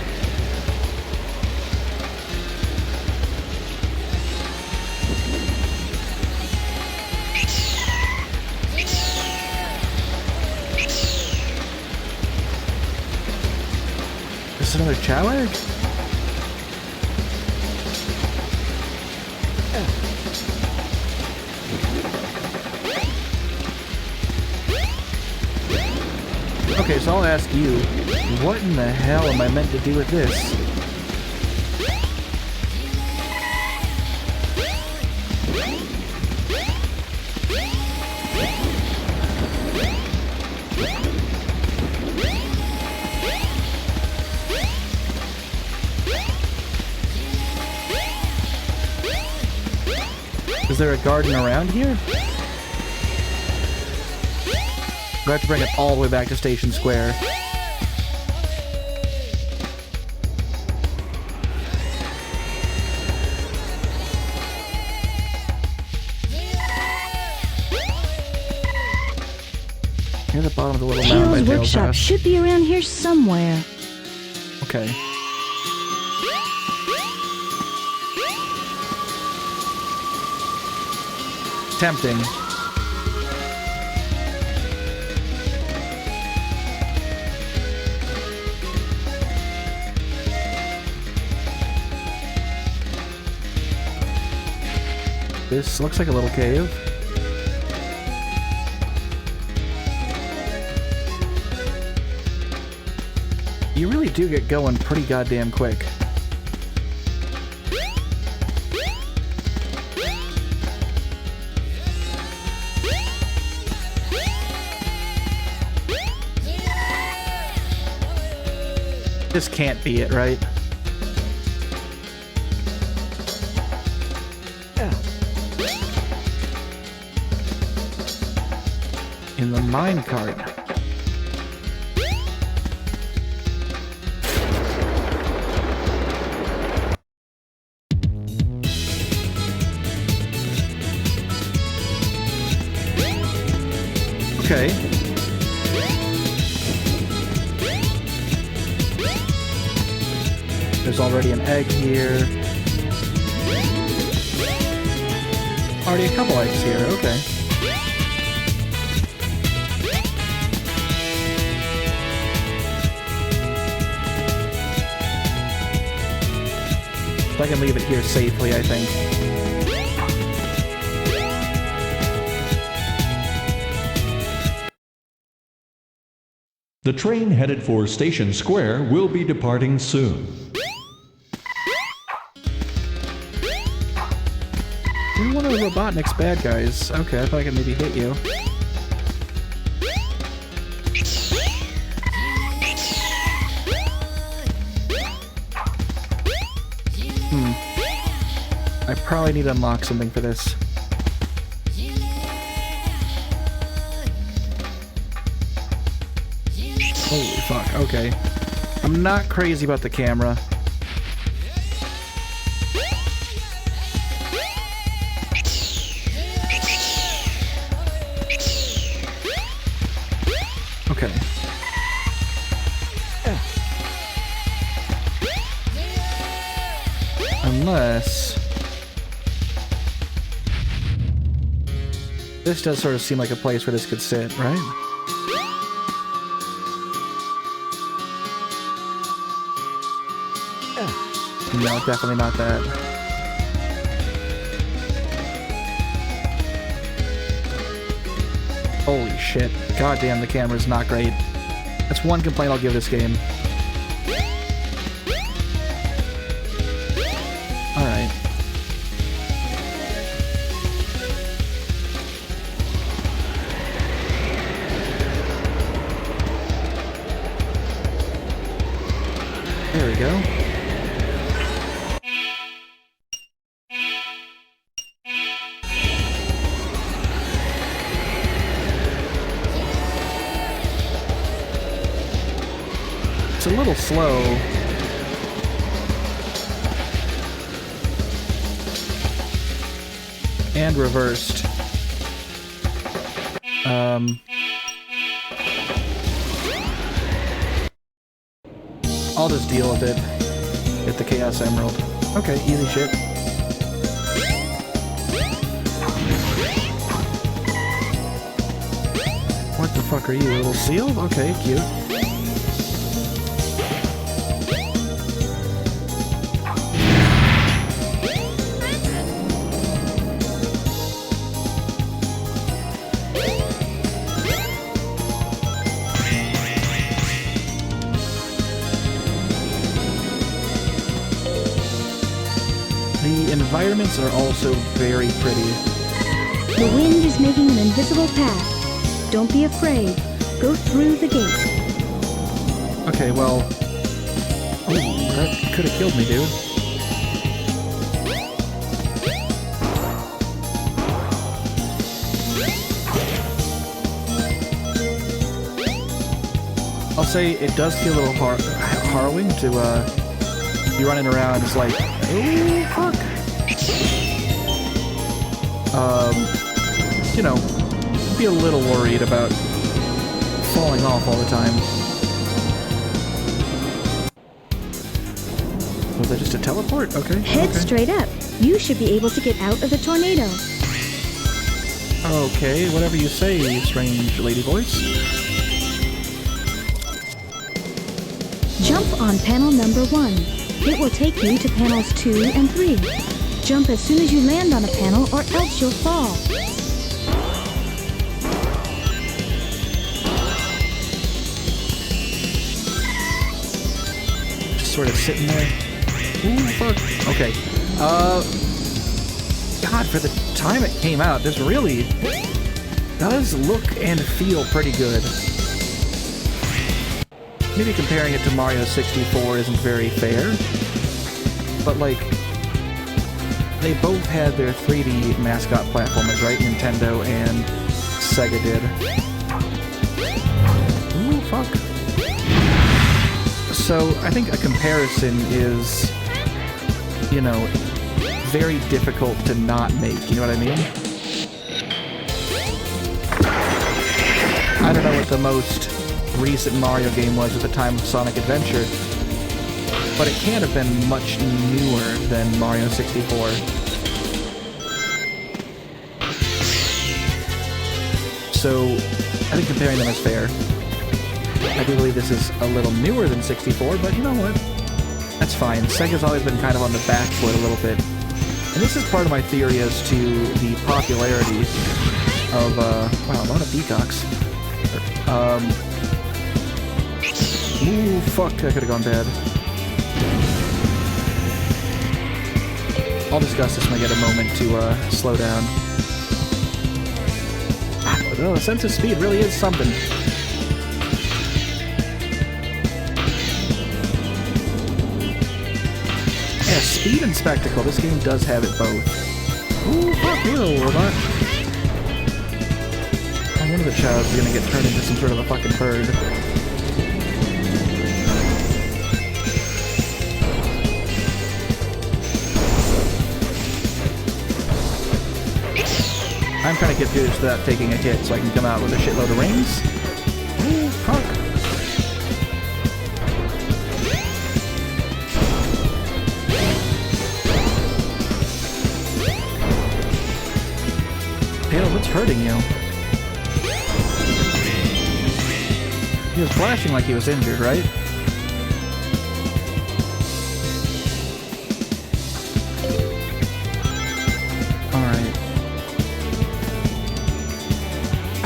Is this another chow egg? Okay, so I'll ask you, what in the hell am I meant to do with this? Is there a garden around here? Do I have to bring it all the way back to Station Square? Near the bottom of the little mountain by Tails' Tails' workshop house. should be around here somewhere. Okay. Tempting. This looks like a little cave. You really do get going pretty goddamn quick. This can't be it, right? In the minecart. Okay. There's already an egg here. Already a couple eggs here, okay. I can leave it here safely, I think. The train headed for Station Square will be departing soon. You're one of the Robotnik's bad guys. Okay, I thought I could maybe hit you. I probably need to unlock something for this. Holy fuck, okay. I'm not crazy about the camera. Okay. Unless... This does sort of seem like a place where this could sit, right? No, definitely not that. Holy shit. God damn, the camera's not great. That's one complaint I'll give this game. Alright. There we go. It's a little slow. And reversed. I'll just deal with it. Get the Chaos Emerald. Okay, easy shit. What the fuck are you, a little seal? Okay, cute. The environments are also very pretty. The wind is making an invisible path. Don't be afraid. Go through the gate. Okay, well... Ooh, that could have killed me, dude. I'll say it does feel a little harrowing to, be running around just like, oh, fuck. You know, be a little worried about falling off all the time. Was that just a teleport? Okay. Head okay. straight up. You should be able to get out of the tornado. Okay, whatever you say, strange lady voice. Jump on panel number 1. It will take you to panels 2 and 3. Jump as soon as you land on a panel or else you'll fall. Just sort of sitting there. Ooh, fuck. Okay. God, for the time it came out, this really does look and feel pretty good. Maybe comparing it to Mario 64 isn't very fair, but like, they both had their 3D mascot platformers, right? Nintendo and Sega did. Ooh, fuck. So, I think a comparison is, you know, very difficult to not make, you know what I mean? I don't know what the most recent Mario game was at the time of Sonic Adventure, but it can't have been much newer than Mario 64. So, I think comparing them is fair. I do believe this is a little newer than 64, but you know what? That's fine. Sega's always been kind of on the back foot a little bit. And this is part of my theory as to the popularity of, wow, a lot of peacocks. Ooh, fuck, that could've gone bad. I'll discuss this when I get a moment to, slow down. Oh, a sense of speed really is something. Yeah, speed and spectacle. This game does have it both. Ooh, fuck you, little robot. Oh, one of the childs is gonna get turned into some sort of a fucking bird. I'm trying to get used to that taking a hit so I can come out with a shitload of rings. Ooh, fuck. Halo, what's hurting you? He was flashing like he was injured, right?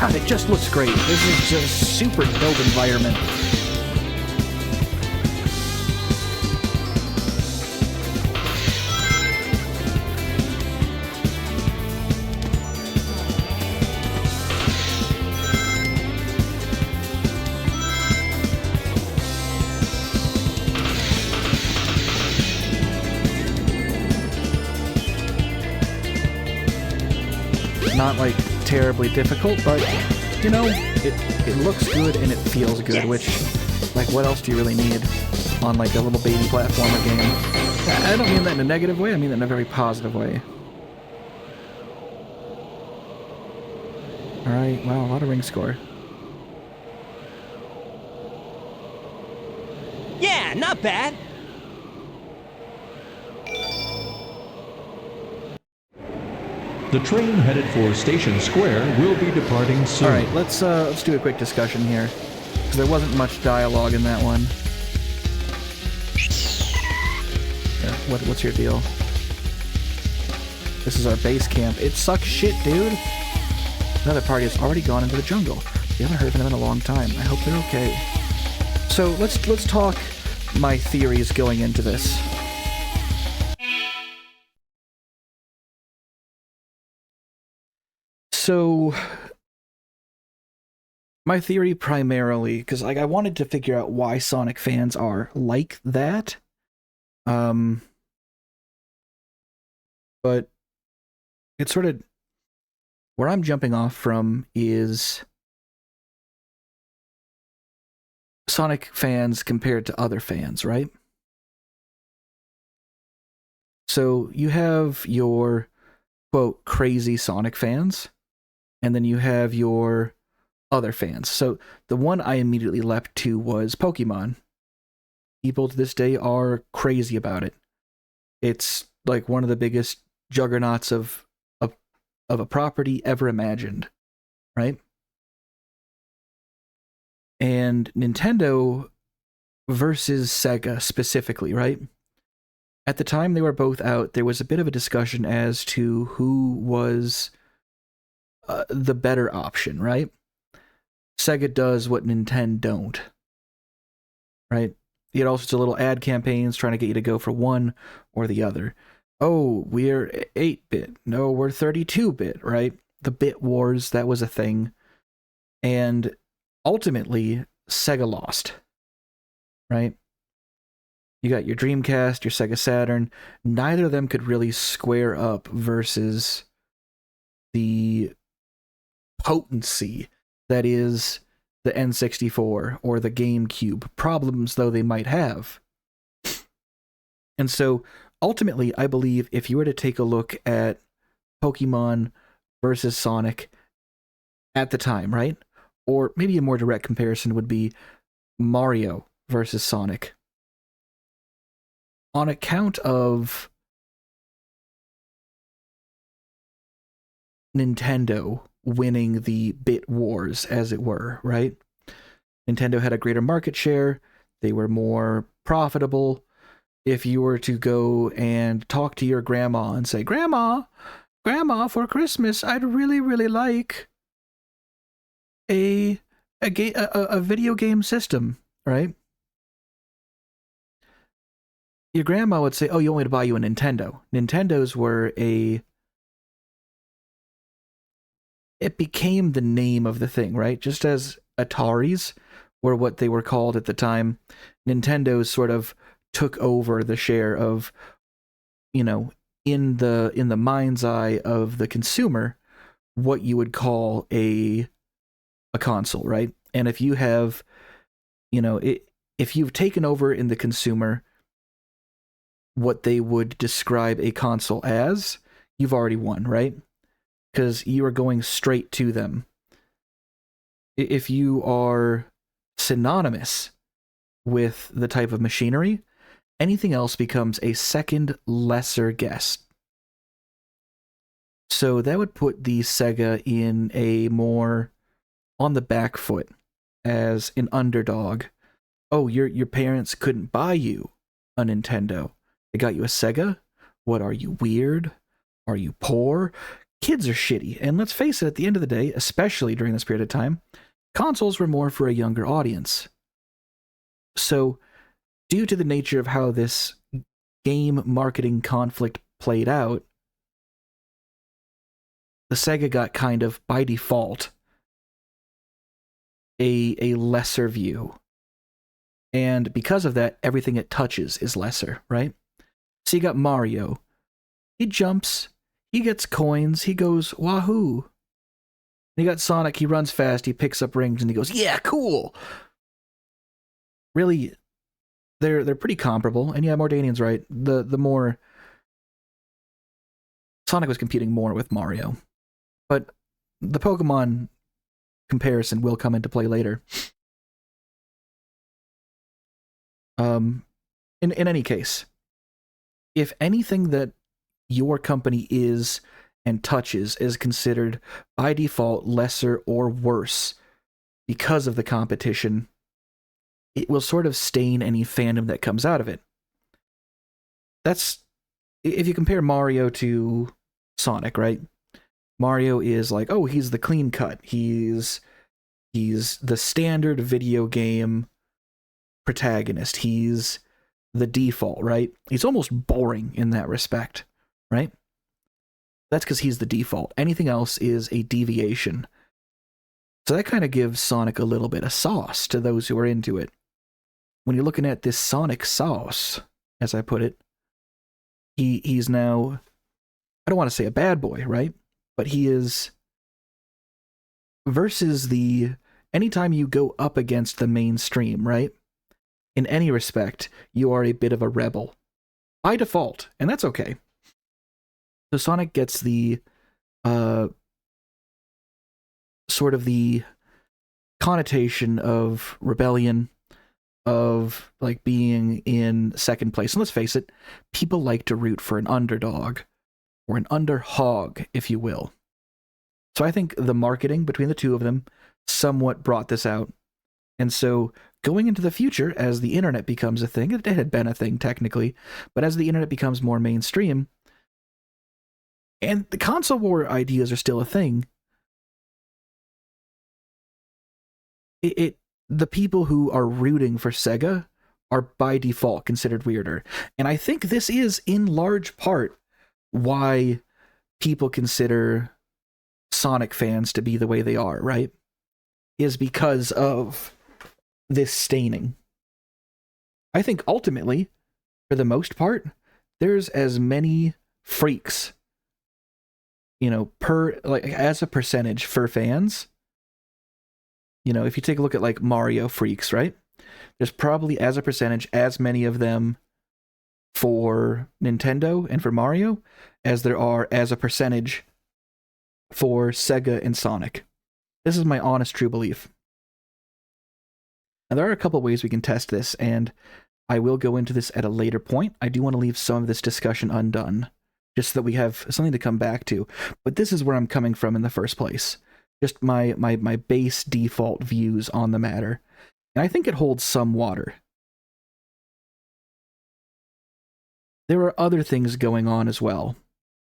God, it just looks great. This is just super dope environment. Not like terribly difficult, but you know, it looks good and it feels good, which, like, what else do you really need on like a little baby platformer game? I don't mean that in a negative way, I mean that in a very positive way. Alright, wow, a lot of ring score. Yeah, not bad. The train headed for Station Square will be departing soon. Alright, let's do a quick discussion here, because there wasn't much dialogue in that one. Yeah, what's your deal? This is our base camp. It sucks shit, dude! Another party has already gone into the jungle. We haven't heard from them in a long time. I hope they're okay. So, let's talk my theories going into this. So, my theory primarily, because like I wanted to figure out why Sonic fans are like that, but it's sort of where I'm jumping off from is Sonic fans compared to other fans, right? So you have your quote crazy Sonic fans, and then you have your other fans. So the one I immediately leapt to was Pokemon. People to this day are crazy about it. It's like one of the biggest juggernauts of a property ever imagined, right? And Nintendo versus Sega specifically, right? At the time they were both out, there was a bit of a discussion as to who was the better option, right? Sega does what Nintendo don't, right? You had all sorts of little ad campaigns trying to get you to go for one or the other. Oh, we're 8-bit. No, we're 32-bit, right? The bit wars, that was a thing. And ultimately, Sega lost, right? You got your Dreamcast, your Sega Saturn. Neither of them could really square up versus the potency that is the N64 or the GameCube, problems though they might have. And so, ultimately, I believe if you were to take a look at Pokemon versus Sonic at the time, right? Or maybe a more direct comparison would be Mario versus Sonic. On account of Nintendo winning the bit wars, as it were, right? Nintendo had a greater market share. They were more profitable. If you were to go and talk to your grandma and say, Grandma, for Christmas, I'd really, really like a video game system, right? Your grandma would say, oh, you want me to buy you a Nintendo. Nintendos were it became the name of the thing, right? Just as Ataris were what they were called at the time, Nintendos sort of took over the share of, you know, in the mind's eye of the consumer, what you would call a console, right? And if you have, you know, if you've taken over in the consumer what they would describe a console as, you've already won, right? Because you are going straight to them. If you are synonymous with the type of machinery, anything else becomes a second lesser guess. So that would put the Sega in a more on the back foot as an underdog. Oh, your parents couldn't buy you a Nintendo. They got you a Sega? What, are you weird? Are you poor? kids are shitty. And let's face it, at the end of the day, especially during this period of time, consoles were more for a younger audience. So, due to the nature of how this game marketing conflict played out, the Sega got kind of, by default, a lesser view. And because of that, everything it touches is lesser, right? So you got Mario. He jumps, he gets coins, he goes, wahoo. And you got Sonic, he runs fast, he picks up rings, and he goes, yeah, cool. Really, they're pretty comparable. And yeah, Mordanian's right. The more... Sonic was competing more with Mario. But the Pokemon comparison will come into play later. In any case, if anything that your company is and touches is considered by default lesser or worse because of the competition, it will sort of stain any fandom that comes out of it. That's, if you compare Mario to Sonic, right? Mario is like, oh, he's the clean cut. He's the standard video game protagonist. He's the default, right? He's almost boring in that respect, right? That's because he's the default. Anything else is a deviation. So that kind of gives Sonic a little bit of sauce to those who are into it. When you're looking at this Sonic sauce, as I put it, he's now, I don't want to say a bad boy, right? But he is, versus anytime you go up against the mainstream, right? In any respect, you are a bit of a rebel. By default, and that's okay. So Sonic gets the, sort of the connotation of rebellion, of like being in second place. And let's face it, people like to root for an underdog, or an underhog, if you will. So I think the marketing between the two of them somewhat brought this out. And so going into the future, as the internet becomes a thing, it had been a thing technically, but as the internet becomes more mainstream, and the console war ideas are still a thing, the people who are rooting for Sega are by default considered weirder. And I think this is in large part why people consider Sonic fans to be the way they are, right? Is because of this staining. I think ultimately, for the most part, there's as many freaks, as a percentage for fans. If you take a look at like Mario freaks, right? There's probably as a percentage as many of them for Nintendo and for Mario as there are as a percentage for Sega and Sonic. This is my honest, true belief. Now, there are a couple ways we can test this, and I will go into this at a later point. I do want to leave some of this discussion undone, just so that we have something to come back to. But this is where I'm coming from in the first place. Just my base default views on the matter. And I think it holds some water. There are other things going on as well,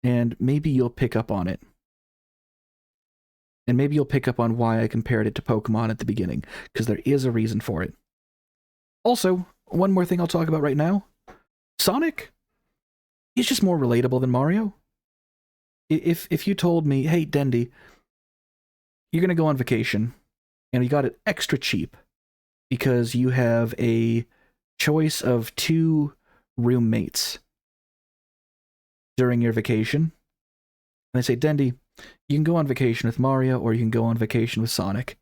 and maybe you'll pick up on it. And maybe you'll pick up on why I compared it to Pokemon at the beginning, because there is a reason for it. Also, one more thing I'll talk about right now. Sonic is just more relatable than Mario. If you told me, hey, Dendy, you're going to go on vacation, and you got it extra cheap, because you have a choice of 2 roommates during your vacation. And I say, Dendy, you can go on vacation with Mario, or you can go on vacation with Sonic.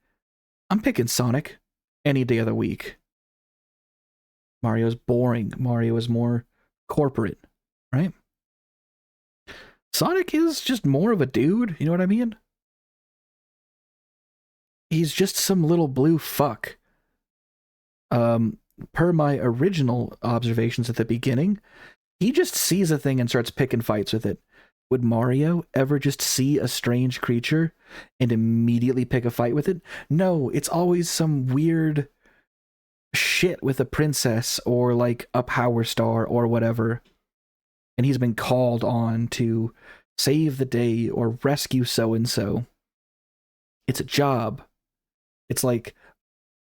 I'm picking Sonic any day of the week. Mario's boring. Mario is more corporate, right? Sonic is just more of a dude, you know what I mean? He's just some little blue fuck. Per my original observations at the beginning, he just sees a thing and starts picking fights with it. Would Mario ever just see a strange creature and immediately pick a fight with it? No, it's always some weird shit with a princess or like a power star or whatever. And he's been called on to save the day or rescue so-and-so. It's a job. It's like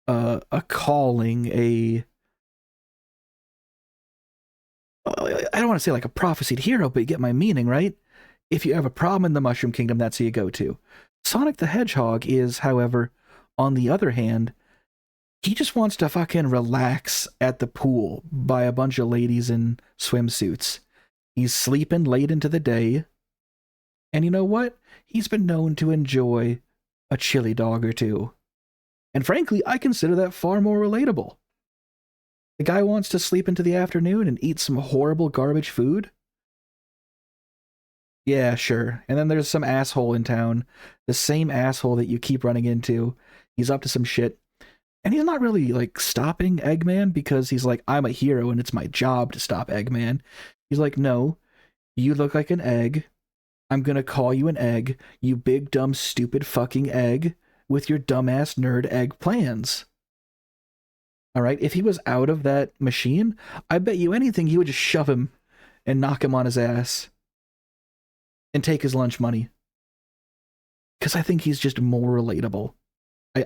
a calling, I don't want to say like a prophesied hero, but you get my meaning, right? If you have a problem in the Mushroom Kingdom, that's who you go to. Sonic the Hedgehog is, however, on the other hand, he just wants to fucking relax at the pool by a bunch of ladies in swimsuits. He's sleeping late into the day. And you know what? He's been known to enjoy a chili dog or two. And frankly, I consider that far more relatable. The guy wants to sleep into the afternoon and eat some horrible garbage food? Yeah, sure. And then there's some asshole in town. The same asshole that you keep running into. He's up to some shit. And he's not really, like, stopping Eggman because he's like, I'm a hero and it's my job to stop Eggman. He's like, no, you look like an egg. I'm gonna call you an egg, you big, dumb, stupid fucking egg with your dumbass nerd egg plans. Alright, if he was out of that machine, I bet you anything he would just shove him and knock him on his ass and take his lunch money. Because I think he's just more relatable.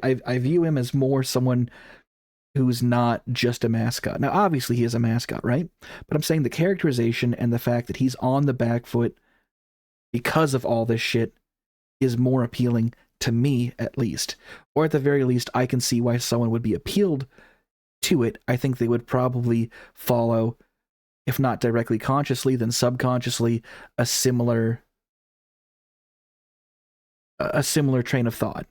I view him as more someone who's not just a mascot. Now, obviously, he is a mascot, right? But I'm saying the characterization and the fact that he's on the back foot because of all this shit is more appealing to me, at least. Or at the very least, I can see why someone would be appealed to it. I think they would probably follow, if not directly consciously, then subconsciously, a similar train of thought.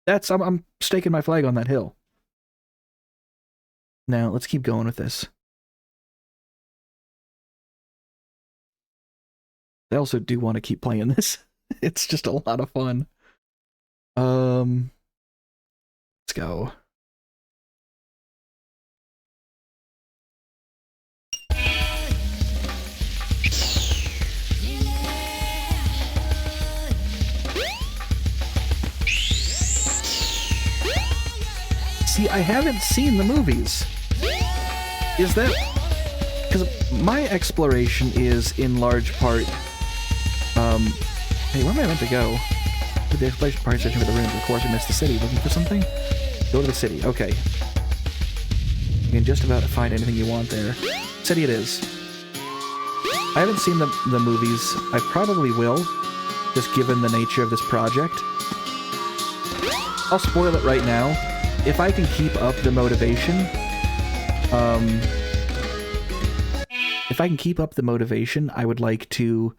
I'm staking my flag on that hill. Now, let's keep going with this. I also do want to keep playing this. It's just a lot of fun. Let's go. See, I haven't seen the movies. Is that... Because my exploration is, in large part... Hey, where am I meant to go? With the exploration part, searching for the ruins. Of course, we missed the city. Looking for something? Go to the city. Okay. You can just about find anything you want there. City it is. I haven't seen the movies. I probably will, just given the nature of this project. I'll spoil it right now. If I can keep up the motivation, I would like to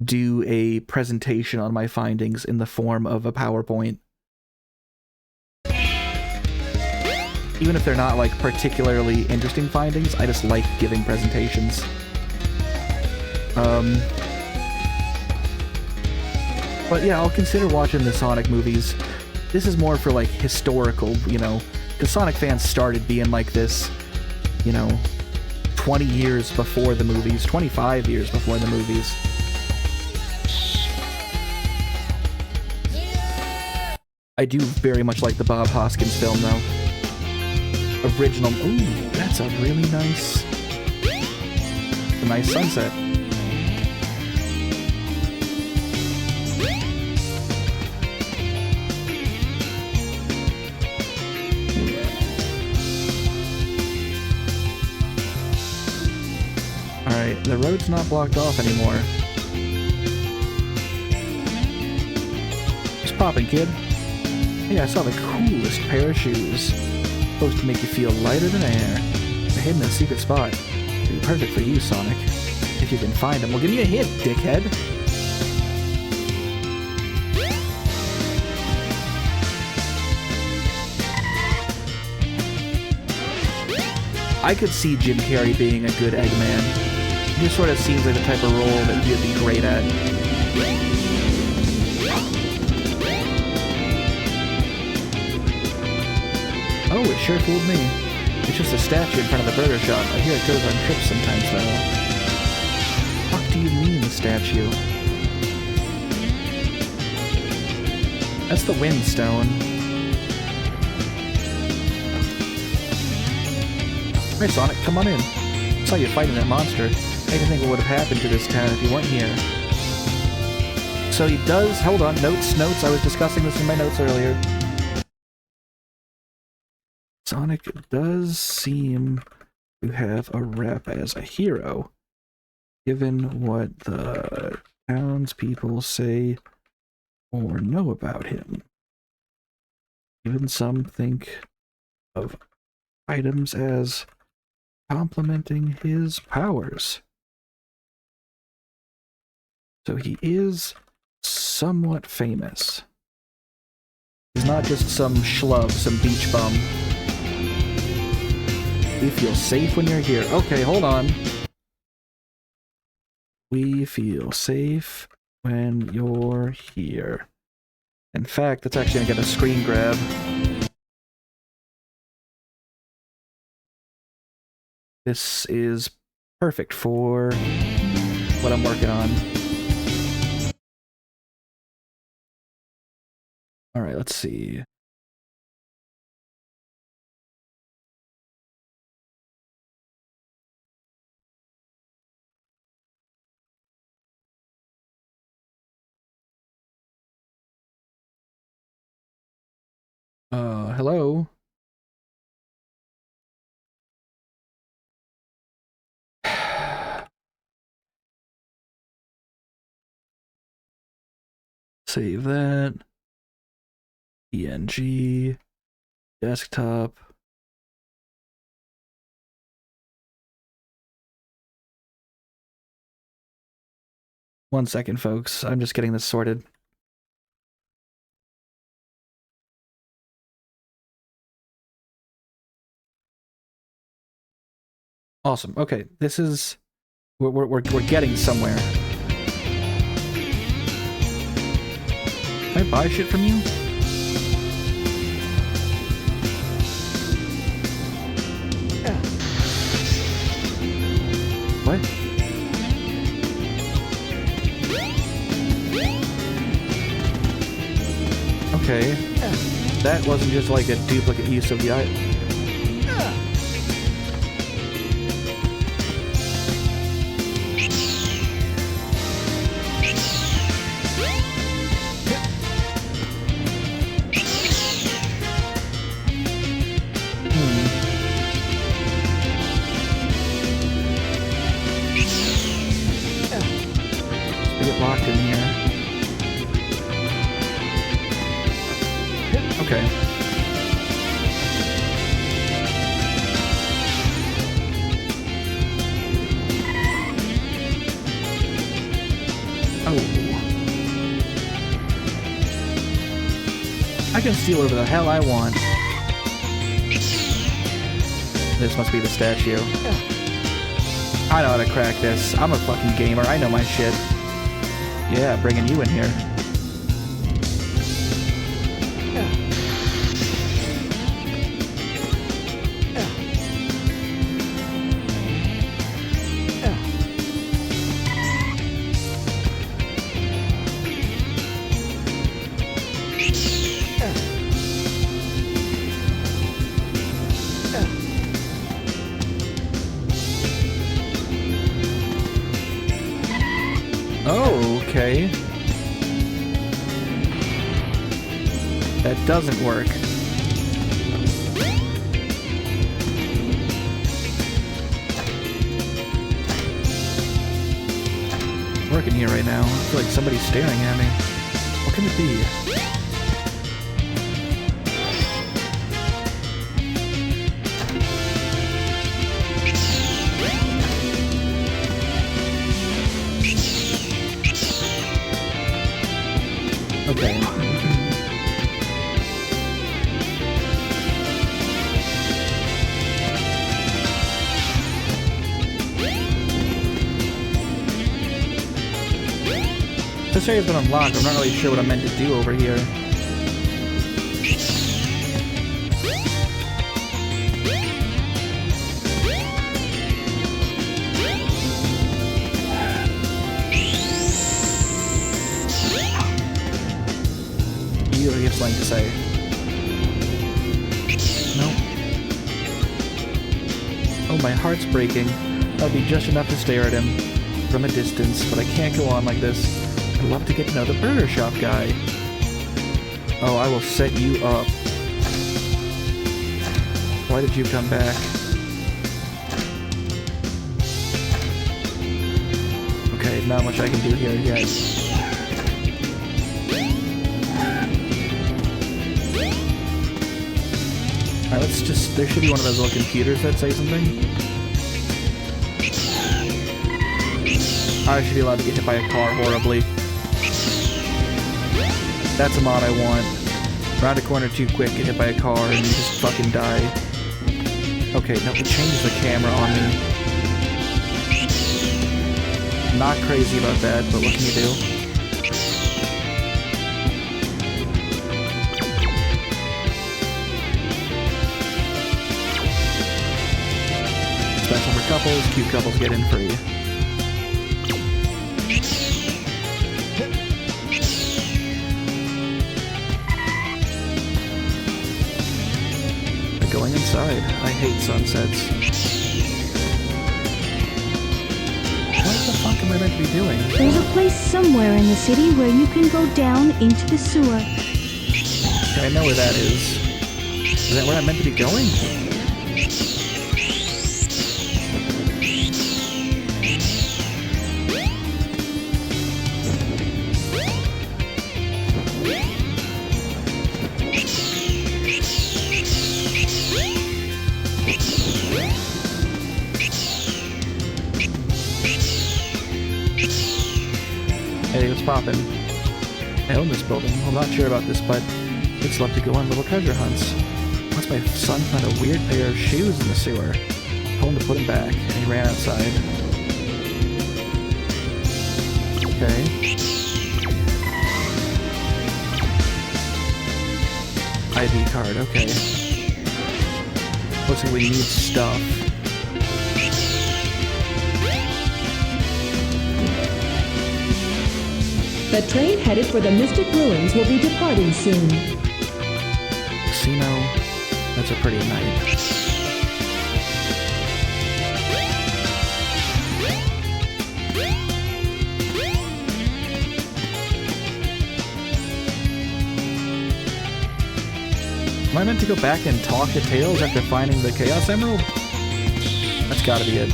do a presentation on my findings in the form of a PowerPoint. Even if they're not, like, particularly interesting findings, I just like giving presentations. But yeah, I'll consider watching the Sonic movies. This is more for, like, historical, you know, because Sonic fans started being like this, you know, 20 years before the movies, 25 years before the movies. I do very much like the Bob Hoskins film, though. Original. Ooh, that's a really nice... a nice sunset. Alright, the road's not blocked off anymore. What's poppin', kid? Hey, I saw the coolest pair of shoes. Supposed to make you feel lighter than air. They're hidden in a secret spot. It'd be perfect for you, Sonic. If you can find them. Well, give me a hint, dickhead! I could see Jim Carrey being a good Eggman. He just sort of seems like the type of role that he'd be great at. Oh, it sure fooled me. It's just a statue in front of the burger shop. I hear it goes on trips sometimes, though. What do you mean, statue? That's the wind stone. Hey, Sonic, come on in. I saw you fighting that monster. I didn't think what would have happened to this town if you weren't here. so he does... Hold on, notes. I was discussing this in my notes earlier. Sonic does seem to have a rep as a hero, given what the townspeople say or know about him. Even some think of items as complementing his powers. So he is somewhat famous. He's not just some schlub, some beach bum. We feel safe when you're here. Okay, hold on. We feel safe when you're here. In fact, that's actually gonna get a screen grab. This is perfect for what I'm working on. Alright, let's see. Hello? Save that. PNG. Desktop. One second, folks. I'm just getting this sorted. Awesome. Okay, this is... We're getting somewhere. Can I buy shit from you? What? Okay. That wasn't just like a duplicate use of the item. Locked in here. Okay. Oh. I can steal whatever the hell I want. This must be the statue. I know how to crack this. I'm a fucking gamer. I know my shit. Yeah, bringing you in here. Oh, okay. That doesn't work. I'm working here right now. I feel like somebody's staring at me. What can it be? Okay. This area's been unlocked. I'm not really sure what I'm meant to do over here. You have something to say. No. Oh, my heart's breaking. That'll be just enough to stare at him from a distance, but I can't go on like this. I'd love to get to know the burger shop guy. Oh, I will set you up. Why did you come back? Okay, not much I can do here yet. Alright, let's just... There should be one of those little computers that say something. I should be allowed to get hit by a car horribly. That's a mod I want. Round a corner too quick, get hit by a car, and you just fucking die. Okay, no, it changes the camera on me. Not crazy about that, but what can you do? Special for couples, cute couples get in free. Going inside. I hate sunsets. What the fuck am I meant to be doing? There's a place somewhere in the city where you can go down into the sewer. Okay, I know where that is. Is that where I'm meant to be going? Hey, what's poppin'? I own this building. I'm not sure about this, but it's love to go on little treasure hunts. Once my son found a weird pair of shoes in the sewer. Told him to put them back, and he ran outside. Okay. ID card, okay. Looks like we need stuff. The train headed for the Mystic Ruins will be departing soon. Casino. That's a pretty night. Am I meant to go back and talk to Tails after finding the Chaos Emerald? That's gotta be it.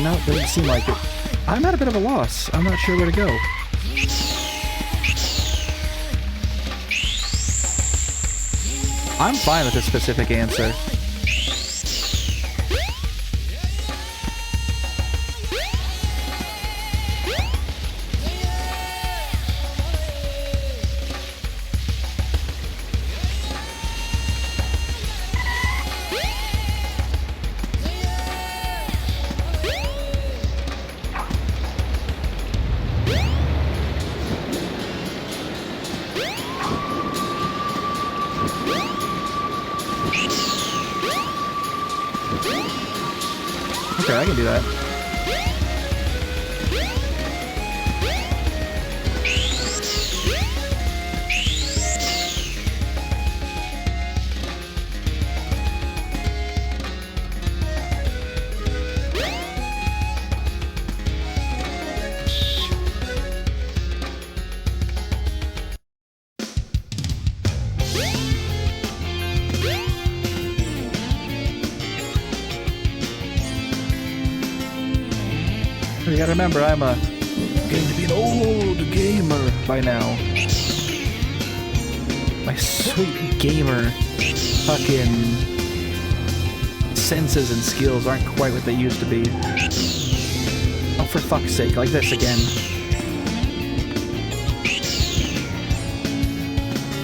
No, it doesn't seem like it. I'm at a bit of a loss. I'm not sure where to go. I'm fine with this specific answer. Okay, I can do that. You gotta remember, I'm getting to be an old gamer by now. My sweet gamer fucking senses and skills aren't quite what they used to be. Oh, for fuck's sake, like this again.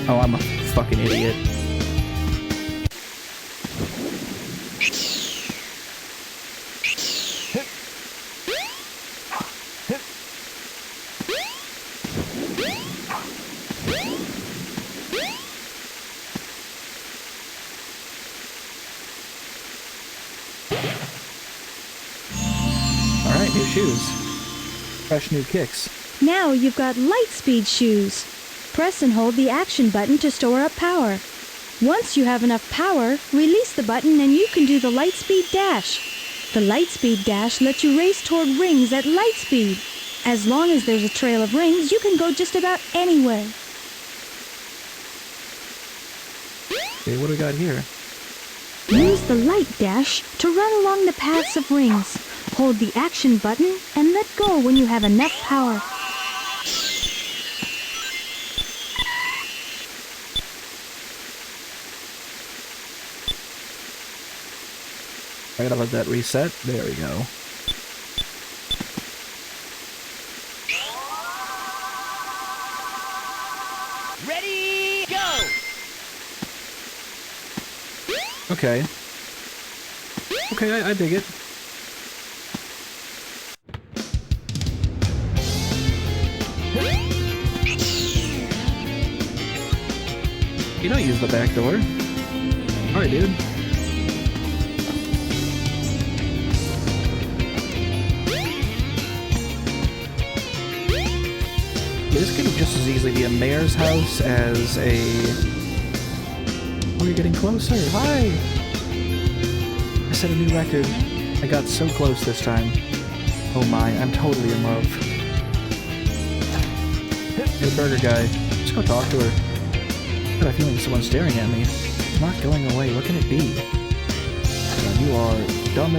Oh, I'm a fucking idiot. New shoes. Fresh new kicks. Now you've got Lightspeed shoes. Press and hold the action button to store up power. Once you have enough power, release the button and you can do the Lightspeed Dash. The Lightspeed Dash lets you race toward rings at light speed. As long as there's a trail of rings, you can go just about anywhere. Okay, what do we got here? Use the Light Dash to run along the paths of rings. Hold the action button and let go when you have enough power. I gotta let that reset. There we go. Ready, go! Okay. Okay, I dig it. You don't use the back door. Alright, dude. Yeah, this could just as easily be a mayor's house as a... Oh, you're getting closer. Hi! I set a new record. I got so close this time. Oh my, I'm totally in love. Hey, burger guy. Let's go talk to her. I got a feeling someone's staring at me. It's not going away. What can it be? You are dumb